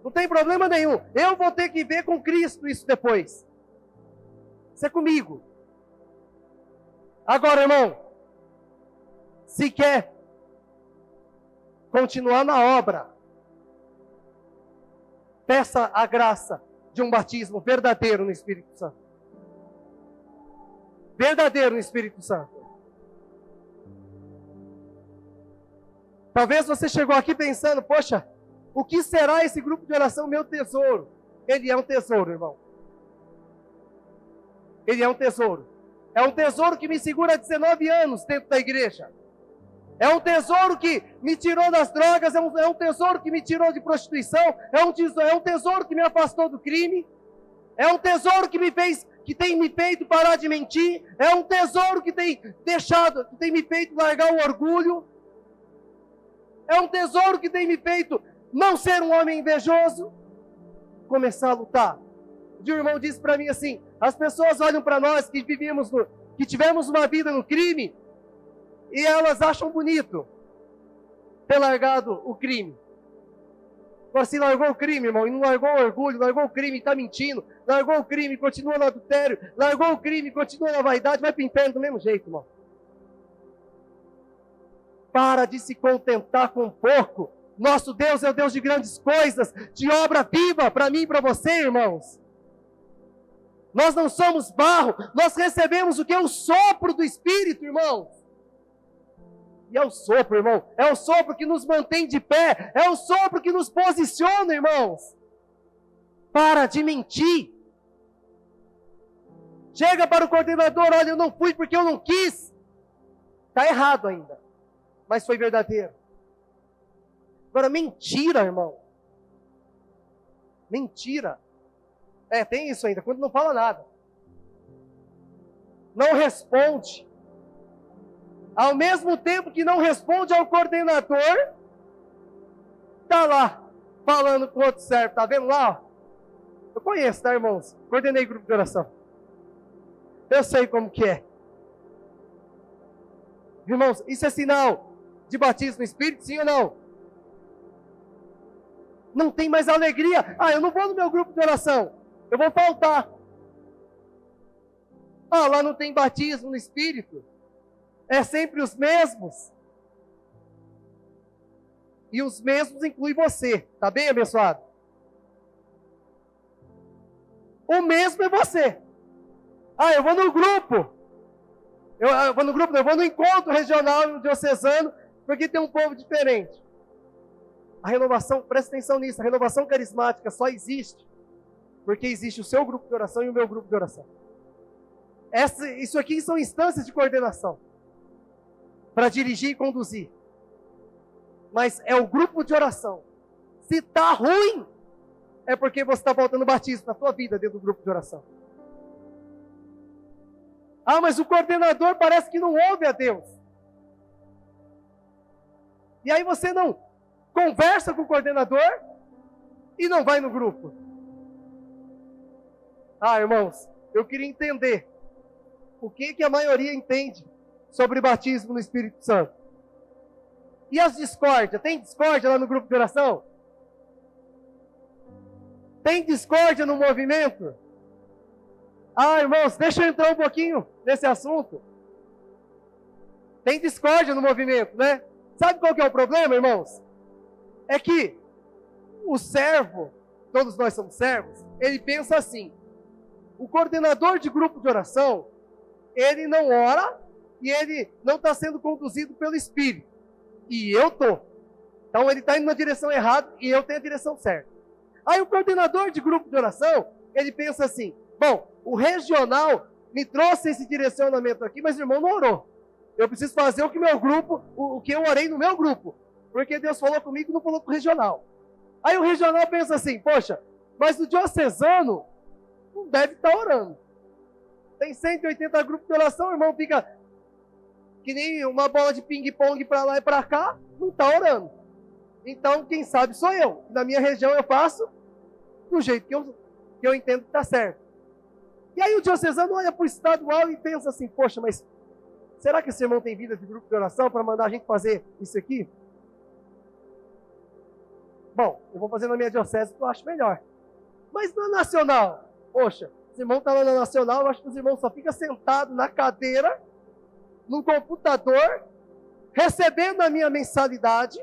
Não tem problema nenhum. Eu vou ter que ver com Cristo isso depois. Isso é comigo. Agora, irmão, se quer continuar na obra, peça a graça de um batismo verdadeiro no Espírito Santo. Verdadeiro no Espírito Santo. Talvez você chegou aqui pensando: poxa, o que será esse grupo de oração, meu tesouro? Ele é um tesouro, irmão. Ele é um tesouro. É um tesouro que me segura há 19 anos dentro da igreja. É um tesouro que me tirou das drogas, é um tesouro que me tirou de prostituição, é um tesouro que me afastou do crime, é um tesouro que tem me feito parar de mentir, é um tesouro que tem me feito largar o orgulho, é um tesouro que tem me feito não ser um homem invejoso, começar a lutar. O irmão disse para mim assim: as pessoas olham para nós que tivemos uma vida no crime, e elas acham bonito ter largado o crime. Agora, se largou o crime, irmão, e não largou o orgulho, largou o crime e está mentindo, largou o crime e continua no adultério, largou o crime e continua na vaidade, vai para o inferno do mesmo jeito, irmão. Para de se contentar com pouco. Nosso Deus é o Deus de grandes coisas, de obra viva para mim e para você, irmãos. Nós não somos barro, nós recebemos o que é o sopro do Espírito, irmãos. E é o sopro, irmão, é o sopro que nos mantém de pé, é o sopro que nos posiciona, irmãos. Para de mentir. Chega para o coordenador: olha, eu não fui porque eu não quis. Está errado ainda, mas foi verdadeiro. Agora, mentira, irmão. Mentira. Tem isso ainda, quando não fala nada. Não responde. Ao mesmo tempo que não responde ao coordenador, está lá, falando com o outro servo. Está vendo lá? Eu conheço, tá, irmãos? Coordenei grupo de oração. Eu sei como que é. Irmãos, isso é sinal de batismo no Espírito, sim ou não? Não tem mais alegria. Eu não vou no meu grupo de oração, eu vou faltar. Lá não tem batismo no Espírito. É sempre os mesmos. E os mesmos inclui você. Tá bem, abençoado? O mesmo é você. Eu vou no grupo. Eu vou no grupo, eu vou no encontro regional diocesano, porque tem um povo diferente. A renovação, presta atenção nisso, a renovação carismática só existe porque existe o seu grupo de oração e o meu grupo de oração. Isso aqui são instâncias de coordenação para dirigir e conduzir. Mas é o grupo de oração. Se está ruim, é porque você está faltando batismo na sua vida dentro do grupo de oração. Mas o coordenador parece que não ouve a Deus. E aí você não conversa com o coordenador e não vai no grupo. Ah, irmãos, eu queria entender o que a maioria entende sobre batismo no Espírito Santo. E as discórdias? Tem discórdia lá no grupo de oração? Tem discórdia no movimento? Ah, irmãos, deixa eu entrar um pouquinho nesse assunto. Tem discórdia no movimento, né? Sabe qual que é o problema, irmãos? É que o servo, todos nós somos servos, ele pensa assim: o coordenador de grupo de oração, ele não ora e ele não está sendo conduzido pelo Espírito. E eu estou. Então ele está indo na direção errada e eu tenho a direção certa. Aí o coordenador de grupo de oração, ele pensa assim: bom, o regional me trouxe esse direcionamento aqui, mas o irmão não orou. Eu preciso fazer o que meu grupo, o que eu orei no meu grupo. Porque Deus falou comigo e não falou com o regional. Aí o regional pensa assim: poxa, mas o diocesano não deve estar orando. Tem 180 grupos de oração, o irmão fica que nem uma bola de ping-pong para lá e para cá, não está orando. Então, quem sabe sou eu. Na minha região eu faço do jeito que eu entendo que está certo. E aí o diocesano olha para o estadual e pensa assim: poxa, mas será que esse irmão tem vida de grupo de oração para mandar a gente fazer isso aqui? Bom, eu vou fazer na minha diocese que eu acho melhor. Mas na nacional, poxa, esse irmão está lá na nacional, eu acho que os irmãos só ficam sentados na cadeira, no computador, recebendo a minha mensalidade,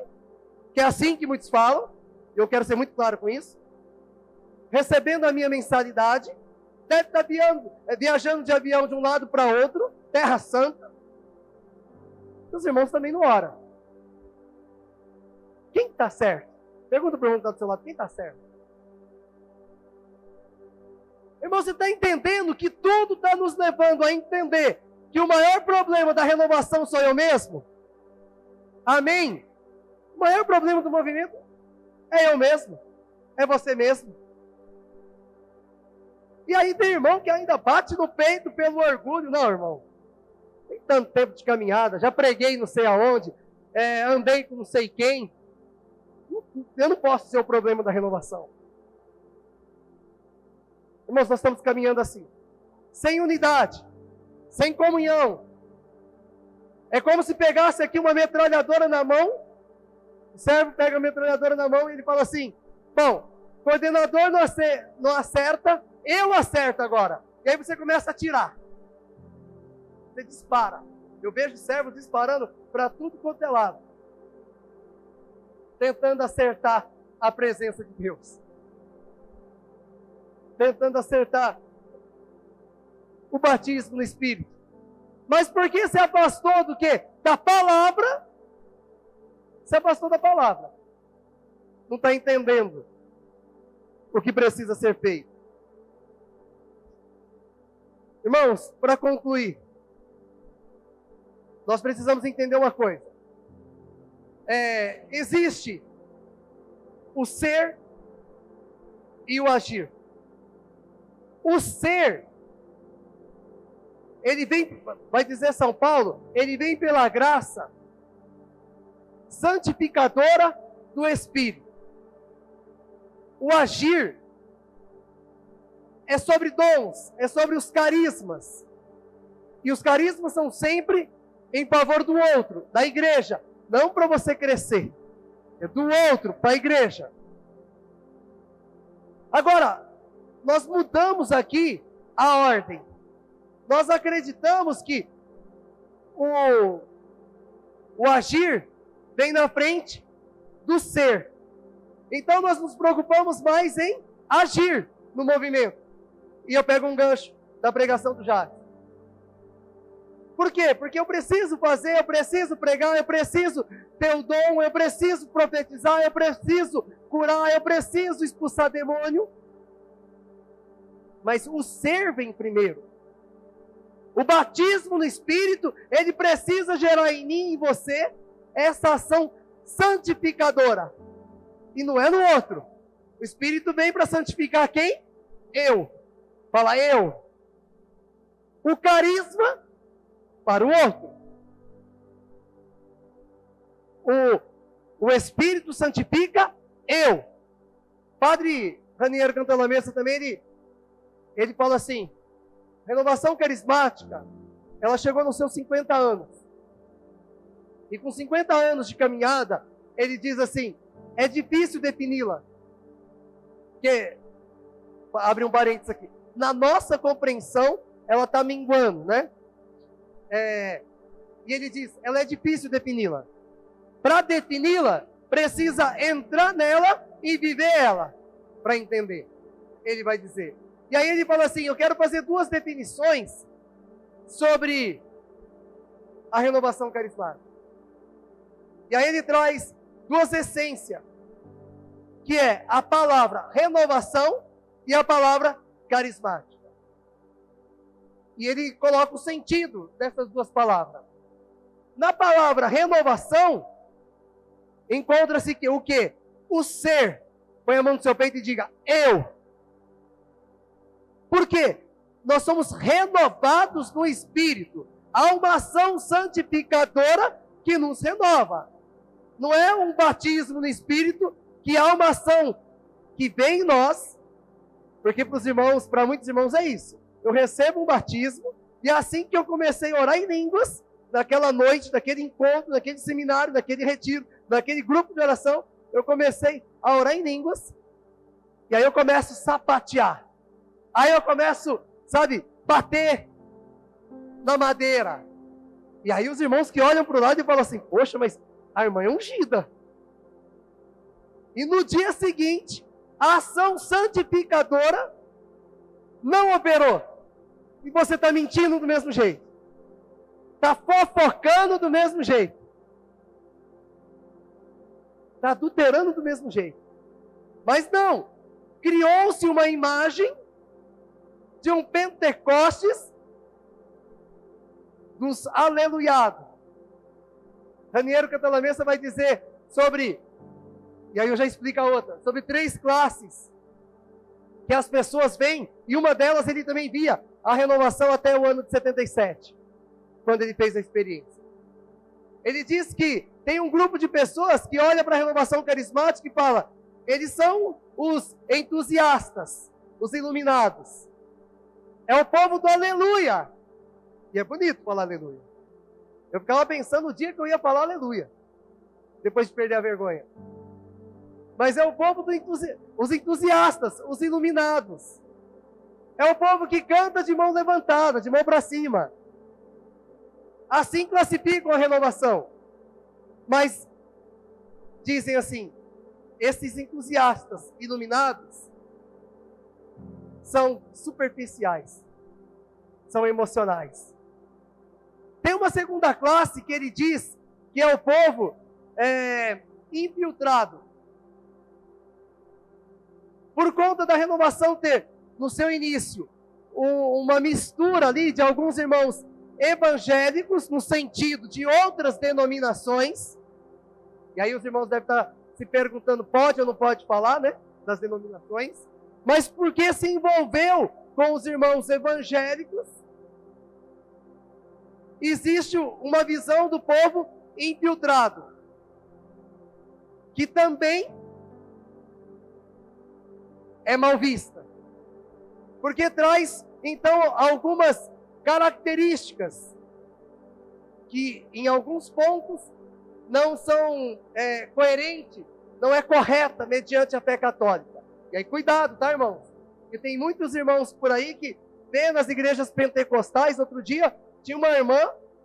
que é assim que muitos falam, eu quero ser muito claro com isso, recebendo a minha mensalidade, deve estar viajando de avião de um lado para outro, Terra Santa. Os irmãos também não oram. Quem está certo? Pergunta para o irmão que está do seu lado: quem está certo? Irmão, você está entendendo que tudo está nos levando a entender que o maior problema da renovação sou eu mesmo? Amém? O maior problema do movimento é eu mesmo, é você mesmo. E aí tem irmão que ainda bate no peito pelo orgulho. Não, irmão, tem tanto tempo de caminhada, já preguei não sei aonde, andei com não sei quem. Eu não posso ser o problema da renovação. Irmãos, nós estamos caminhando assim, sem unidade, sem comunhão. É como se pegasse aqui uma metralhadora na mão, o servo pega a metralhadora na mão e ele fala assim: bom, o coordenador não acerta, eu acerto agora. E aí você começa a atirar. Você dispara. Eu vejo servos disparando para tudo quanto é lado, tentando acertar a presença de Deus, tentando acertar o batismo no Espírito. Mas por que se afastou do quê? Da palavra. Se afastou da palavra. Não está entendendo o que precisa ser feito. Irmãos, para concluir, nós precisamos entender uma coisa. Existe o ser e o agir. O ser, ele vem, vai dizer São Paulo, ele vem pela graça santificadora do Espírito. O agir é sobre dons, é sobre os carismas. E os carismas são sempre em favor do outro, da igreja. Não para você crescer, é do outro para a igreja. Agora, nós mudamos aqui a ordem. Nós acreditamos que o agir vem na frente do ser. Então nós nos preocupamos mais em agir no movimento. E eu pego um gancho da pregação do Jacques. Por quê? Porque eu preciso fazer, eu preciso pregar, eu preciso ter o dom, eu preciso profetizar, eu preciso curar, eu preciso expulsar demônio. Mas o ser vem primeiro. O batismo no Espírito, ele precisa gerar em mim e em você essa ação santificadora. E não é no outro. O Espírito vem para santificar quem? Eu. Fala eu. O carisma para o outro. O Espírito santifica eu. Padre Raniero Cantalamessa também, ele fala assim, renovação carismática, ela chegou nos seus 50 anos. E com 50 anos de caminhada, ele diz assim, é difícil defini-la. Porque, abre um parênteses aqui, na nossa compreensão, ela está minguando, né? E ele diz, ela é difícil defini-la. Para defini-la, precisa entrar nela e viver ela, para entender. Ele vai dizer. E aí ele fala assim, eu quero fazer duas definições sobre a renovação carismática. E aí ele traz duas essências, que é a palavra renovação e a palavra carismática. E ele coloca o sentido dessas duas palavras. Na palavra renovação, encontra-se o quê? O ser. Põe a mão no seu peito e diga, eu. Por quê? Nós somos renovados no Espírito. Há uma ação santificadora que nos renova. Não é um batismo no Espírito, que há uma ação que vem em nós, porque para muitos irmãos é isso. Eu recebo um batismo, e assim que eu comecei a orar em línguas, naquela noite, naquele encontro, naquele seminário, naquele retiro, naquele grupo de oração, eu comecei a orar em línguas, e aí eu começo a sapatear. Aí eu começo, bater na madeira. E aí os irmãos que olham para o lado e falam assim, poxa, mas a irmã é ungida. E no dia seguinte, a ação santificadora não operou. E você está mentindo do mesmo jeito. Está fofocando do mesmo jeito. Está adulterando do mesmo jeito. Mas não. Criou-se uma imagem de um Pentecostes dos aleluiados. Raniero Cantalamessa vai dizer sobre, e aí eu já explico a outra, sobre 3 classes que as pessoas veem, e uma delas ele também via a renovação até o ano de 77, quando ele fez a experiência. Ele diz que tem um grupo de pessoas que olha para a renovação carismática e fala, eles são os entusiastas, os iluminados. É o povo do aleluia. E é bonito falar aleluia. Eu ficava pensando no dia que eu ia falar aleluia, depois de perder a vergonha. Mas é o povo os entusiastas, os iluminados. É o povo que canta de mão levantada, de mão para cima. Assim classificam a renovação. Mas dizem assim, esses entusiastas iluminados são superficiais, são emocionais. Tem uma segunda classe que ele diz que é o povo infiltrado. Por conta da renovação ter, no seu início, uma mistura ali de alguns irmãos evangélicos, no sentido de outras denominações. E aí os irmãos devem estar se perguntando, pode ou não pode falar, né? Das denominações. Mas porque se envolveu com os irmãos evangélicos, existe uma visão do povo infiltrado, que também é mal vista, porque traz, então, algumas características que, em alguns pontos, não são coerentes, não é correta mediante a fé católica. E aí, cuidado, tá, irmãos? Porque tem muitos irmãos por aí que vê nas igrejas pentecostais. Outro dia, tinha uma irmã,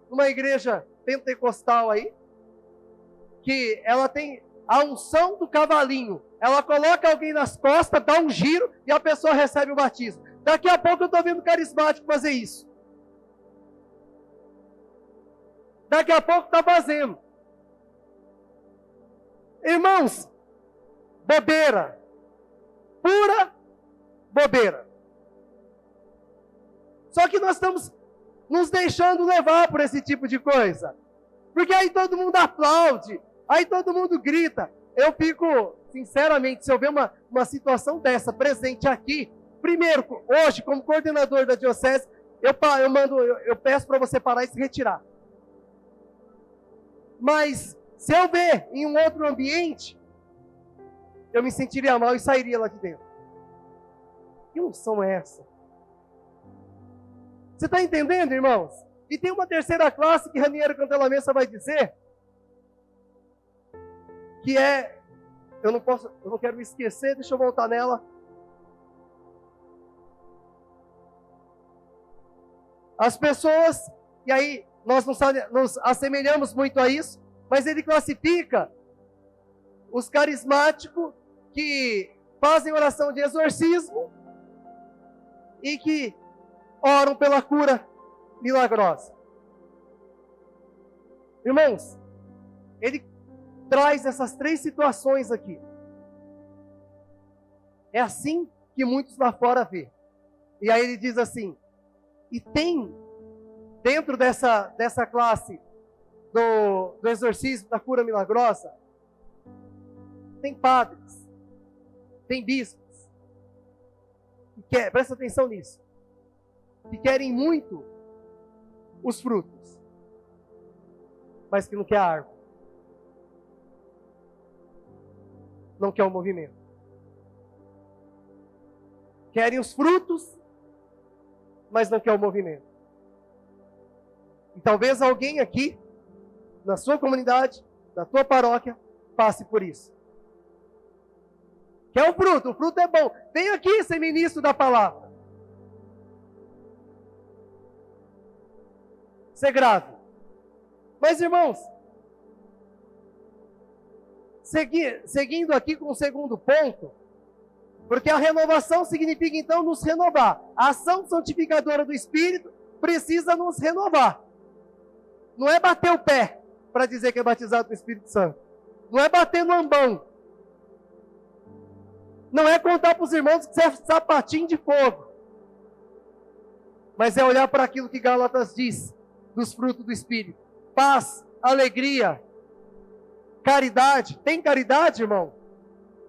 numa igreja pentecostal aí, que ela tem a unção do cavalinho. Ela coloca alguém nas costas, dá um giro e a pessoa recebe o batismo. Daqui a pouco eu estou vendo carismático fazer isso. Daqui a pouco está fazendo. Irmãos, bobeira. Pura bobeira. Só que nós estamos nos deixando levar por esse tipo de coisa. Porque aí todo mundo aplaude, aí todo mundo grita. Eu fico, sinceramente, se eu ver uma situação dessa presente aqui, primeiro, hoje, como coordenador da diocese, eu peço para você parar e se retirar. Mas, Se eu ver em um outro ambiente, eu me sentiria mal e sairia lá de dentro. Que unção é essa? Você está entendendo, irmãos? E tem uma terceira classe que Raniero Cantalamessa vai dizer, que é, eu não quero me esquecer, deixa eu voltar nela. As pessoas, e aí nós nos assemelhamos muito a isso, mas ele classifica os carismáticos que fazem oração de exorcismo e que oram pela cura milagrosa. Irmãos, ele traz essas 3 situações aqui. É assim que muitos lá fora vê. E aí ele diz assim, e tem dentro dessa classe do exorcismo, da cura milagrosa, tem padres, tem bispos, presta atenção nisso, que querem muito os frutos, mas que não quer a árvore, não quer o movimento. Querem os frutos, mas não quer o movimento. E talvez alguém aqui, na sua comunidade, na tua paróquia, passe por isso. Quer o fruto é bom. Vem aqui ser ministro da palavra. Isso é grave. Mas, irmãos, seguindo aqui com o segundo ponto, porque a renovação significa então nos renovar. A ação santificadora do Espírito precisa nos renovar. Não é bater o pé para dizer que é batizado no Espírito Santo. Não é bater no ambão. Não é contar para os irmãos que você é sapatinho de fogo. Mas é olhar para aquilo que Gálatas diz, dos frutos do Espírito. Paz, alegria, caridade. Tem caridade, irmão?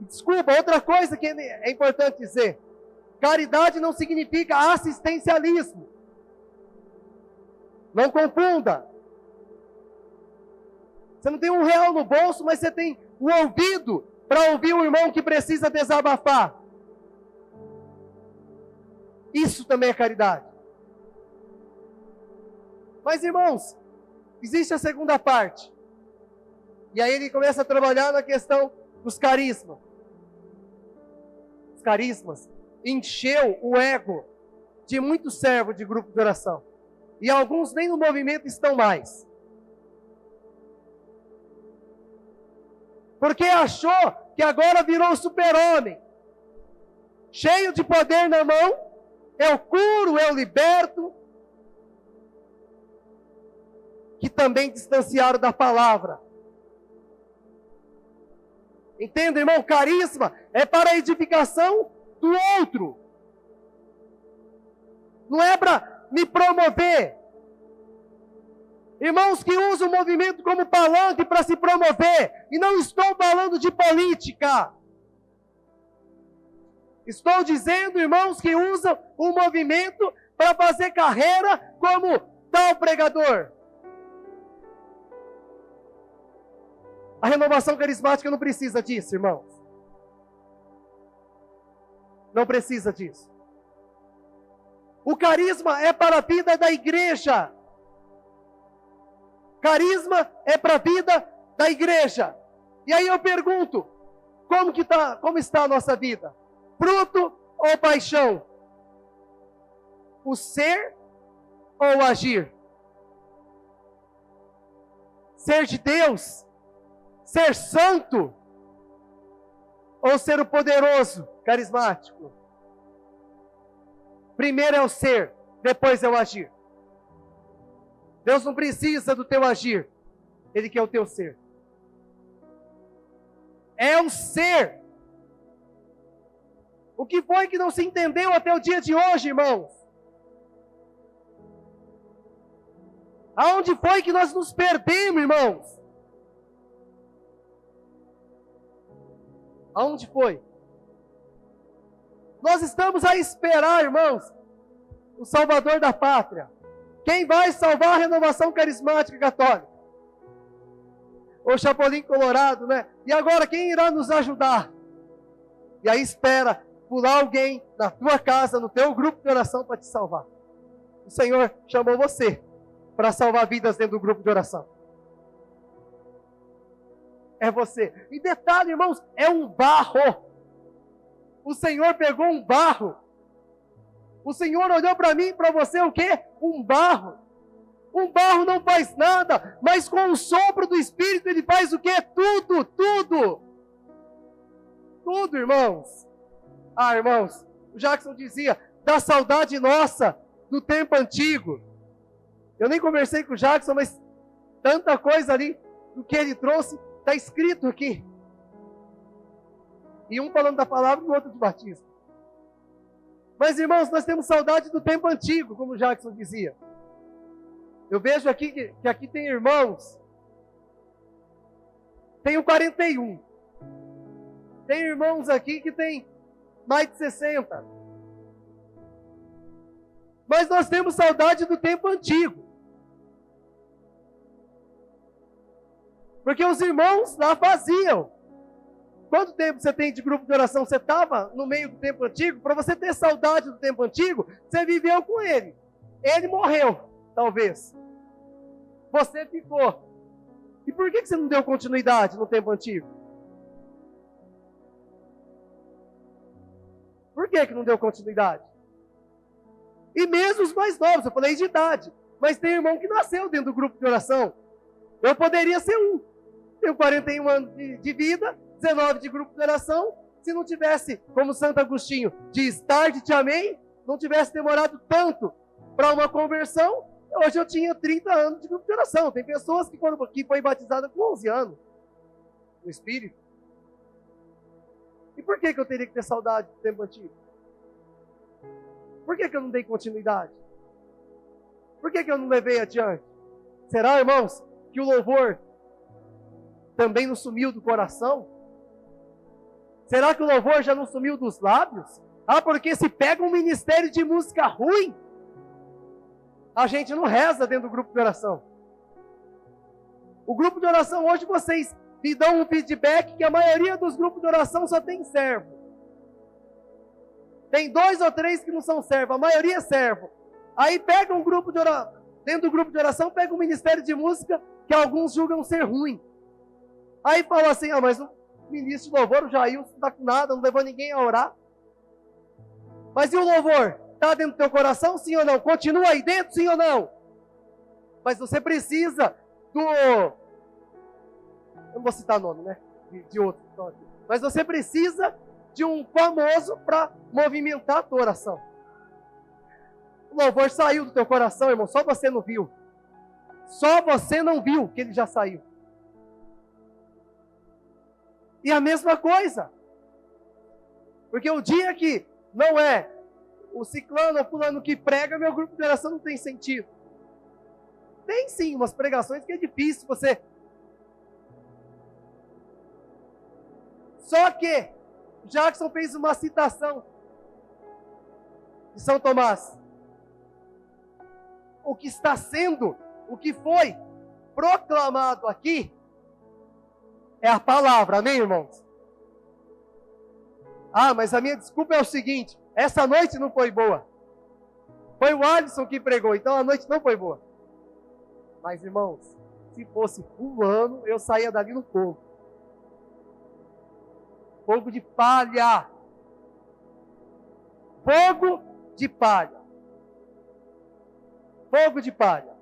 Desculpa, outra coisa que é importante dizer. Caridade não significa assistencialismo. Não confunda. Você não tem R$1 no bolso, mas você tem o ouvido para ouvir o irmão que precisa desabafar. Isso também é caridade. Mas, irmãos, existe a segunda parte. E aí ele começa a trabalhar na questão dos carismas. Os carismas encheu o ego de muitos servos de grupo de oração. E alguns nem no movimento estão mais. Porque achou que agora virou super-homem. Cheio de poder na mão. Eu curo, eu liberto. Que também distanciaram da palavra. Entenda, irmão? Carisma é para a edificação do outro. Não é para me promover. Irmãos que usam o movimento como palanque para se promover. E não estou falando de política. Estou dizendo, irmãos, que usam o movimento para fazer carreira como tal pregador. A renovação carismática não precisa disso, irmãos. Não precisa disso. O carisma é para a vida da igreja. Carisma é para a vida da igreja. E aí eu pergunto, como está a nossa vida? Fruto ou paixão? O ser ou o agir? Ser de Deus? Ser santo? Ou ser o poderoso, carismático? Primeiro é o ser, depois é o agir. Deus não precisa do teu agir. Ele quer o teu ser. É o ser. O que foi que não se entendeu até o dia de hoje, irmãos? Aonde foi que nós nos perdemos, irmãos? Aonde foi? Nós estamos a esperar, irmãos, o Salvador da pátria. Quem vai salvar a renovação carismática católica? ou Chapolin Colorado, né? E agora quem irá nos ajudar? E aí espera pular alguém na tua casa, no teu grupo de oração para te salvar. O Senhor chamou você para salvar vidas dentro do grupo de oração. É você. E detalhe, irmãos, é um barro. O Senhor pegou um barro. O Senhor olhou para mim e para você o quê? Um barro. Um barro não faz nada, mas com o sopro do Espírito ele faz o quê? Tudo, tudo. Tudo, irmãos. Ah, irmãos, o Jackson dizia, da saudade nossa do tempo antigo. Eu nem conversei com o Jackson, mas tanta coisa ali do que ele trouxe, está escrito aqui. E um falando da palavra e o outro de batismo. Mas, irmãos, nós temos saudade do tempo antigo, como o Jackson dizia. Eu vejo aqui que aqui tem irmãos. Tenho 41. Tem irmãos aqui que tem mais de 60. Mas nós temos saudade do tempo antigo. Porque os irmãos lá faziam. Quanto tempo você tem de grupo de oração? Você estava no meio do tempo antigo? Para você ter saudade do tempo antigo, você viveu com ele. Ele morreu, talvez. Você ficou. E por que você não deu continuidade no tempo antigo? Por que não deu continuidade? E mesmo os mais novos, eu falei de idade. Mas tem irmão que nasceu dentro do grupo de oração. Eu poderia ser um. Tenho 41 anos de vida, 19 de grupo de oração. Se não tivesse, como Santo Agostinho diz, tarde te amei, não tivesse demorado tanto para uma conversão, hoje eu tinha 30 anos de grupo de oração. Tem pessoas que foi batizada com 11 anos no Espírito. E por que eu teria que ter saudade do tempo antigo? Por que eu não dei continuidade? Por que eu não levei adiante? Será, irmãos, que o louvor também não sumiu do coração? Será que o louvor já não sumiu dos lábios? Ah, porque se pega um ministério de música ruim, a gente não reza dentro do grupo de oração. O grupo de oração hoje vocês me dão um feedback que a maioria dos grupos de oração só tem servo. Tem 2 ou 3 que não são servos, a maioria é servo. Aí pega um grupo de oração, dentro do grupo de oração pega um ministério de música que alguns julgam ser ruim. Aí fala assim, mas o ministro de louvor, o Jailson, não está com nada, não levou ninguém a orar. Mas e o louvor? Está dentro do teu coração, sim ou não? Continua aí dentro, sim ou não? Mas você precisa do... Eu não vou citar nome, né? De outro. Mas você precisa de um famoso para movimentar a tua oração. O louvor saiu do teu coração, irmão, só você não viu. Só você não viu que ele já saiu. E a mesma coisa. Porque o dia que não é o ciclano ou fulano que prega, meu grupo de oração não tem sentido. Tem sim umas pregações que é difícil você... Só que Jackson fez uma citação de São Tomás. O que está sendo, o que foi proclamado aqui, é a palavra, amém, irmãos? Ah, mas a minha desculpa é o seguinte, essa noite não foi boa. Foi o Alisson que pregou, então a noite não foi boa. Mas, irmãos, se fosse fulano, eu saía dali no fogo. Fogo de palha. Fogo de palha. Fogo de palha.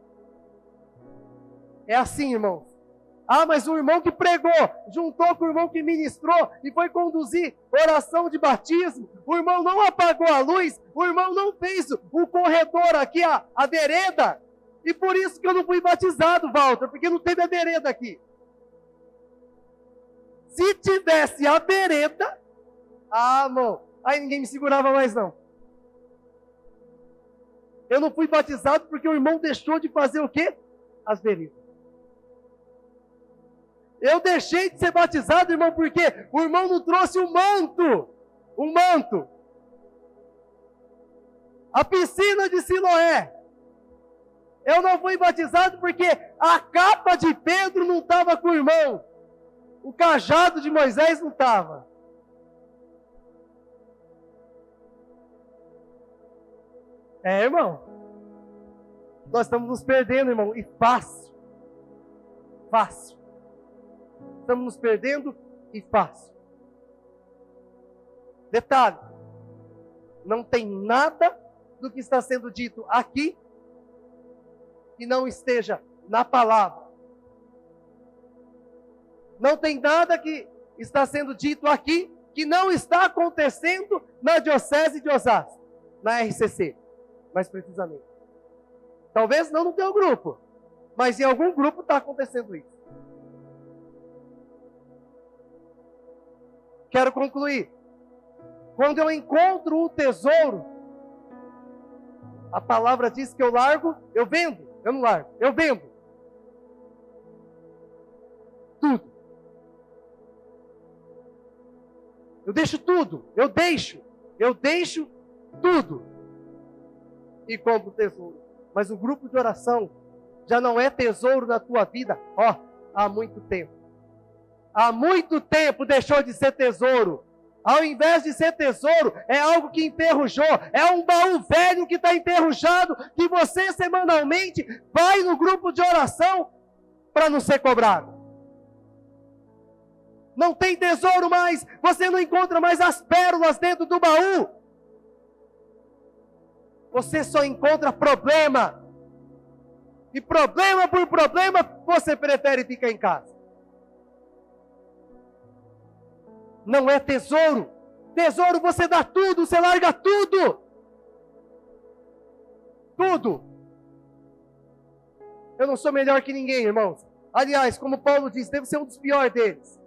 É assim, irmãos. Ah, mas o irmão que pregou, juntou com o irmão que ministrou e foi conduzir oração de batismo. O irmão não apagou a luz, o irmão não fez o corredor aqui, a vereda. E por isso que eu não fui batizado, Walter, porque não teve a vereda aqui. Se tivesse a vereda, irmão, aí ninguém me segurava mais não. Eu não fui batizado porque o irmão deixou de fazer o quê? As veredas. Eu deixei de ser batizado, irmão, porque o irmão não trouxe o manto. O manto. A piscina de Siloé. Eu não fui batizado porque a capa de Pedro não estava com o irmão. O cajado de Moisés não estava. Irmão. Nós estamos nos perdendo, irmão. E fácil. Fácil. Estamos nos perdendo e fácil. Detalhe. Não tem nada do que está sendo dito aqui que não esteja na palavra. Não tem nada que está sendo dito aqui que não está acontecendo na Diocese de Osasco, na RCC, mais precisamente. Talvez não no teu grupo, mas em algum grupo está acontecendo isso. Quero concluir. Quando eu encontro o tesouro, a palavra diz que eu largo, eu vendo. Eu não largo, eu vendo. Tudo. Eu deixo tudo. Eu deixo tudo. E compro o tesouro. Mas o grupo de oração já não é tesouro na tua vida, há muito tempo. Há muito tempo deixou de ser tesouro. Ao invés de ser tesouro, é algo que enferrujou. É um baú velho que está enferrujado, que você semanalmente vai no grupo de oração para não ser cobrado. Não tem tesouro mais, você não encontra mais as pérolas dentro do baú. Você só encontra problema. E problema por problema, você prefere ficar em casa. Não é tesouro. Tesouro você dá tudo, você larga tudo. Tudo. Eu não sou melhor que ninguém, irmãos. Aliás, como Paulo diz, devo ser um dos piores deles.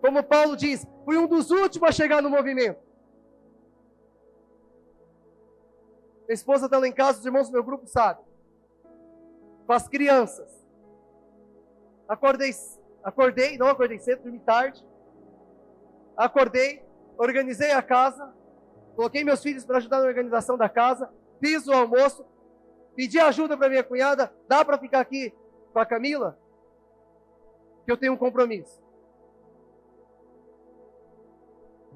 Como Paulo diz, fui um dos últimos a chegar no movimento. Minha esposa está lá em casa, os irmãos do meu grupo sabem. Com as crianças. Acordei cedo, dormi tarde. Acordei, organizei a casa, coloquei meus filhos para ajudar na organização da casa, fiz o almoço, pedi ajuda para minha cunhada, dá para ficar aqui com a Camila? Que eu tenho um compromisso.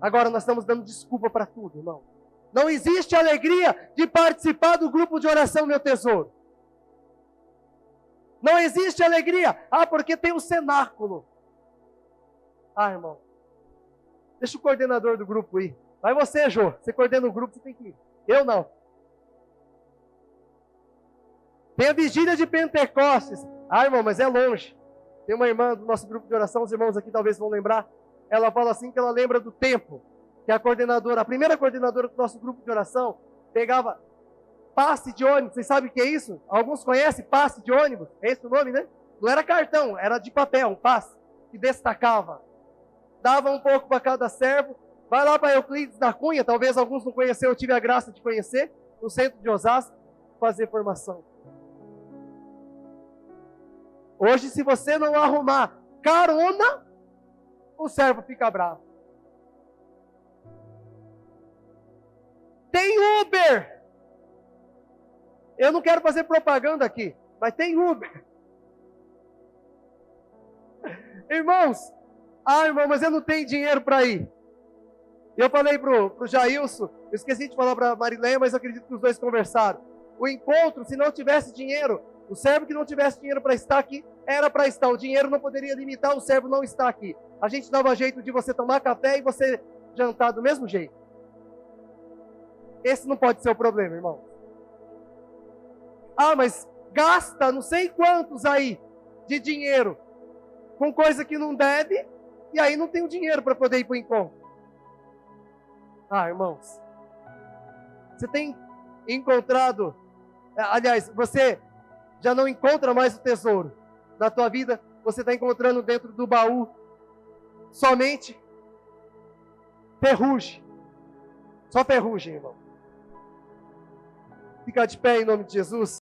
Agora nós estamos dando desculpa para tudo, irmão. Não existe alegria de participar do grupo de oração, meu tesouro. Não existe alegria. Porque tem um cenáculo. Irmão. Deixa o coordenador do grupo ir. Vai você, Jô. Você coordena o grupo, você tem que ir. Eu não. Tem a vigília de Pentecostes. Irmão, mas é longe. Tem uma irmã do nosso grupo de oração, os irmãos aqui talvez vão lembrar. Ela fala assim que ela lembra do tempo que a primeira coordenadora do nosso grupo de oração, pegava passe de ônibus. Vocês sabem o que é isso? Alguns conhecem passe de ônibus? É esse o nome, né? Não era cartão, era de papel, um passe que destacava. Dava um pouco para cada servo. Vai lá para Euclides da Cunha, talvez alguns não conheceram, eu tive a graça de conhecer, no centro de Osasco, fazer formação. Hoje, se você não arrumar carona, o servo fica bravo. Tem Uber. Eu não quero fazer propaganda aqui, mas tem Uber. Irmãos, irmão, mas eu não tenho dinheiro para ir. Eu falei pro Jailson, eu esqueci de falar para a Marileia, mas eu acredito que os dois conversaram. O encontro, se não tivesse dinheiro, o servo que não tivesse dinheiro para estar aqui, era para estar. O dinheiro não poderia limitar o servo não estar aqui. A gente dava jeito de você tomar café e você jantar do mesmo jeito. Esse não pode ser o problema, irmão. Mas gasta não sei quantos aí de dinheiro com coisa que não deve, e aí não tem o dinheiro para poder ir para o encontro. Irmãos, você tem encontrado, aliás, você já não encontra mais o tesouro. Na tua vida, você está encontrando dentro do baú somente ferrugem. Só ferrugem, irmão. Fica de pé em nome de Jesus.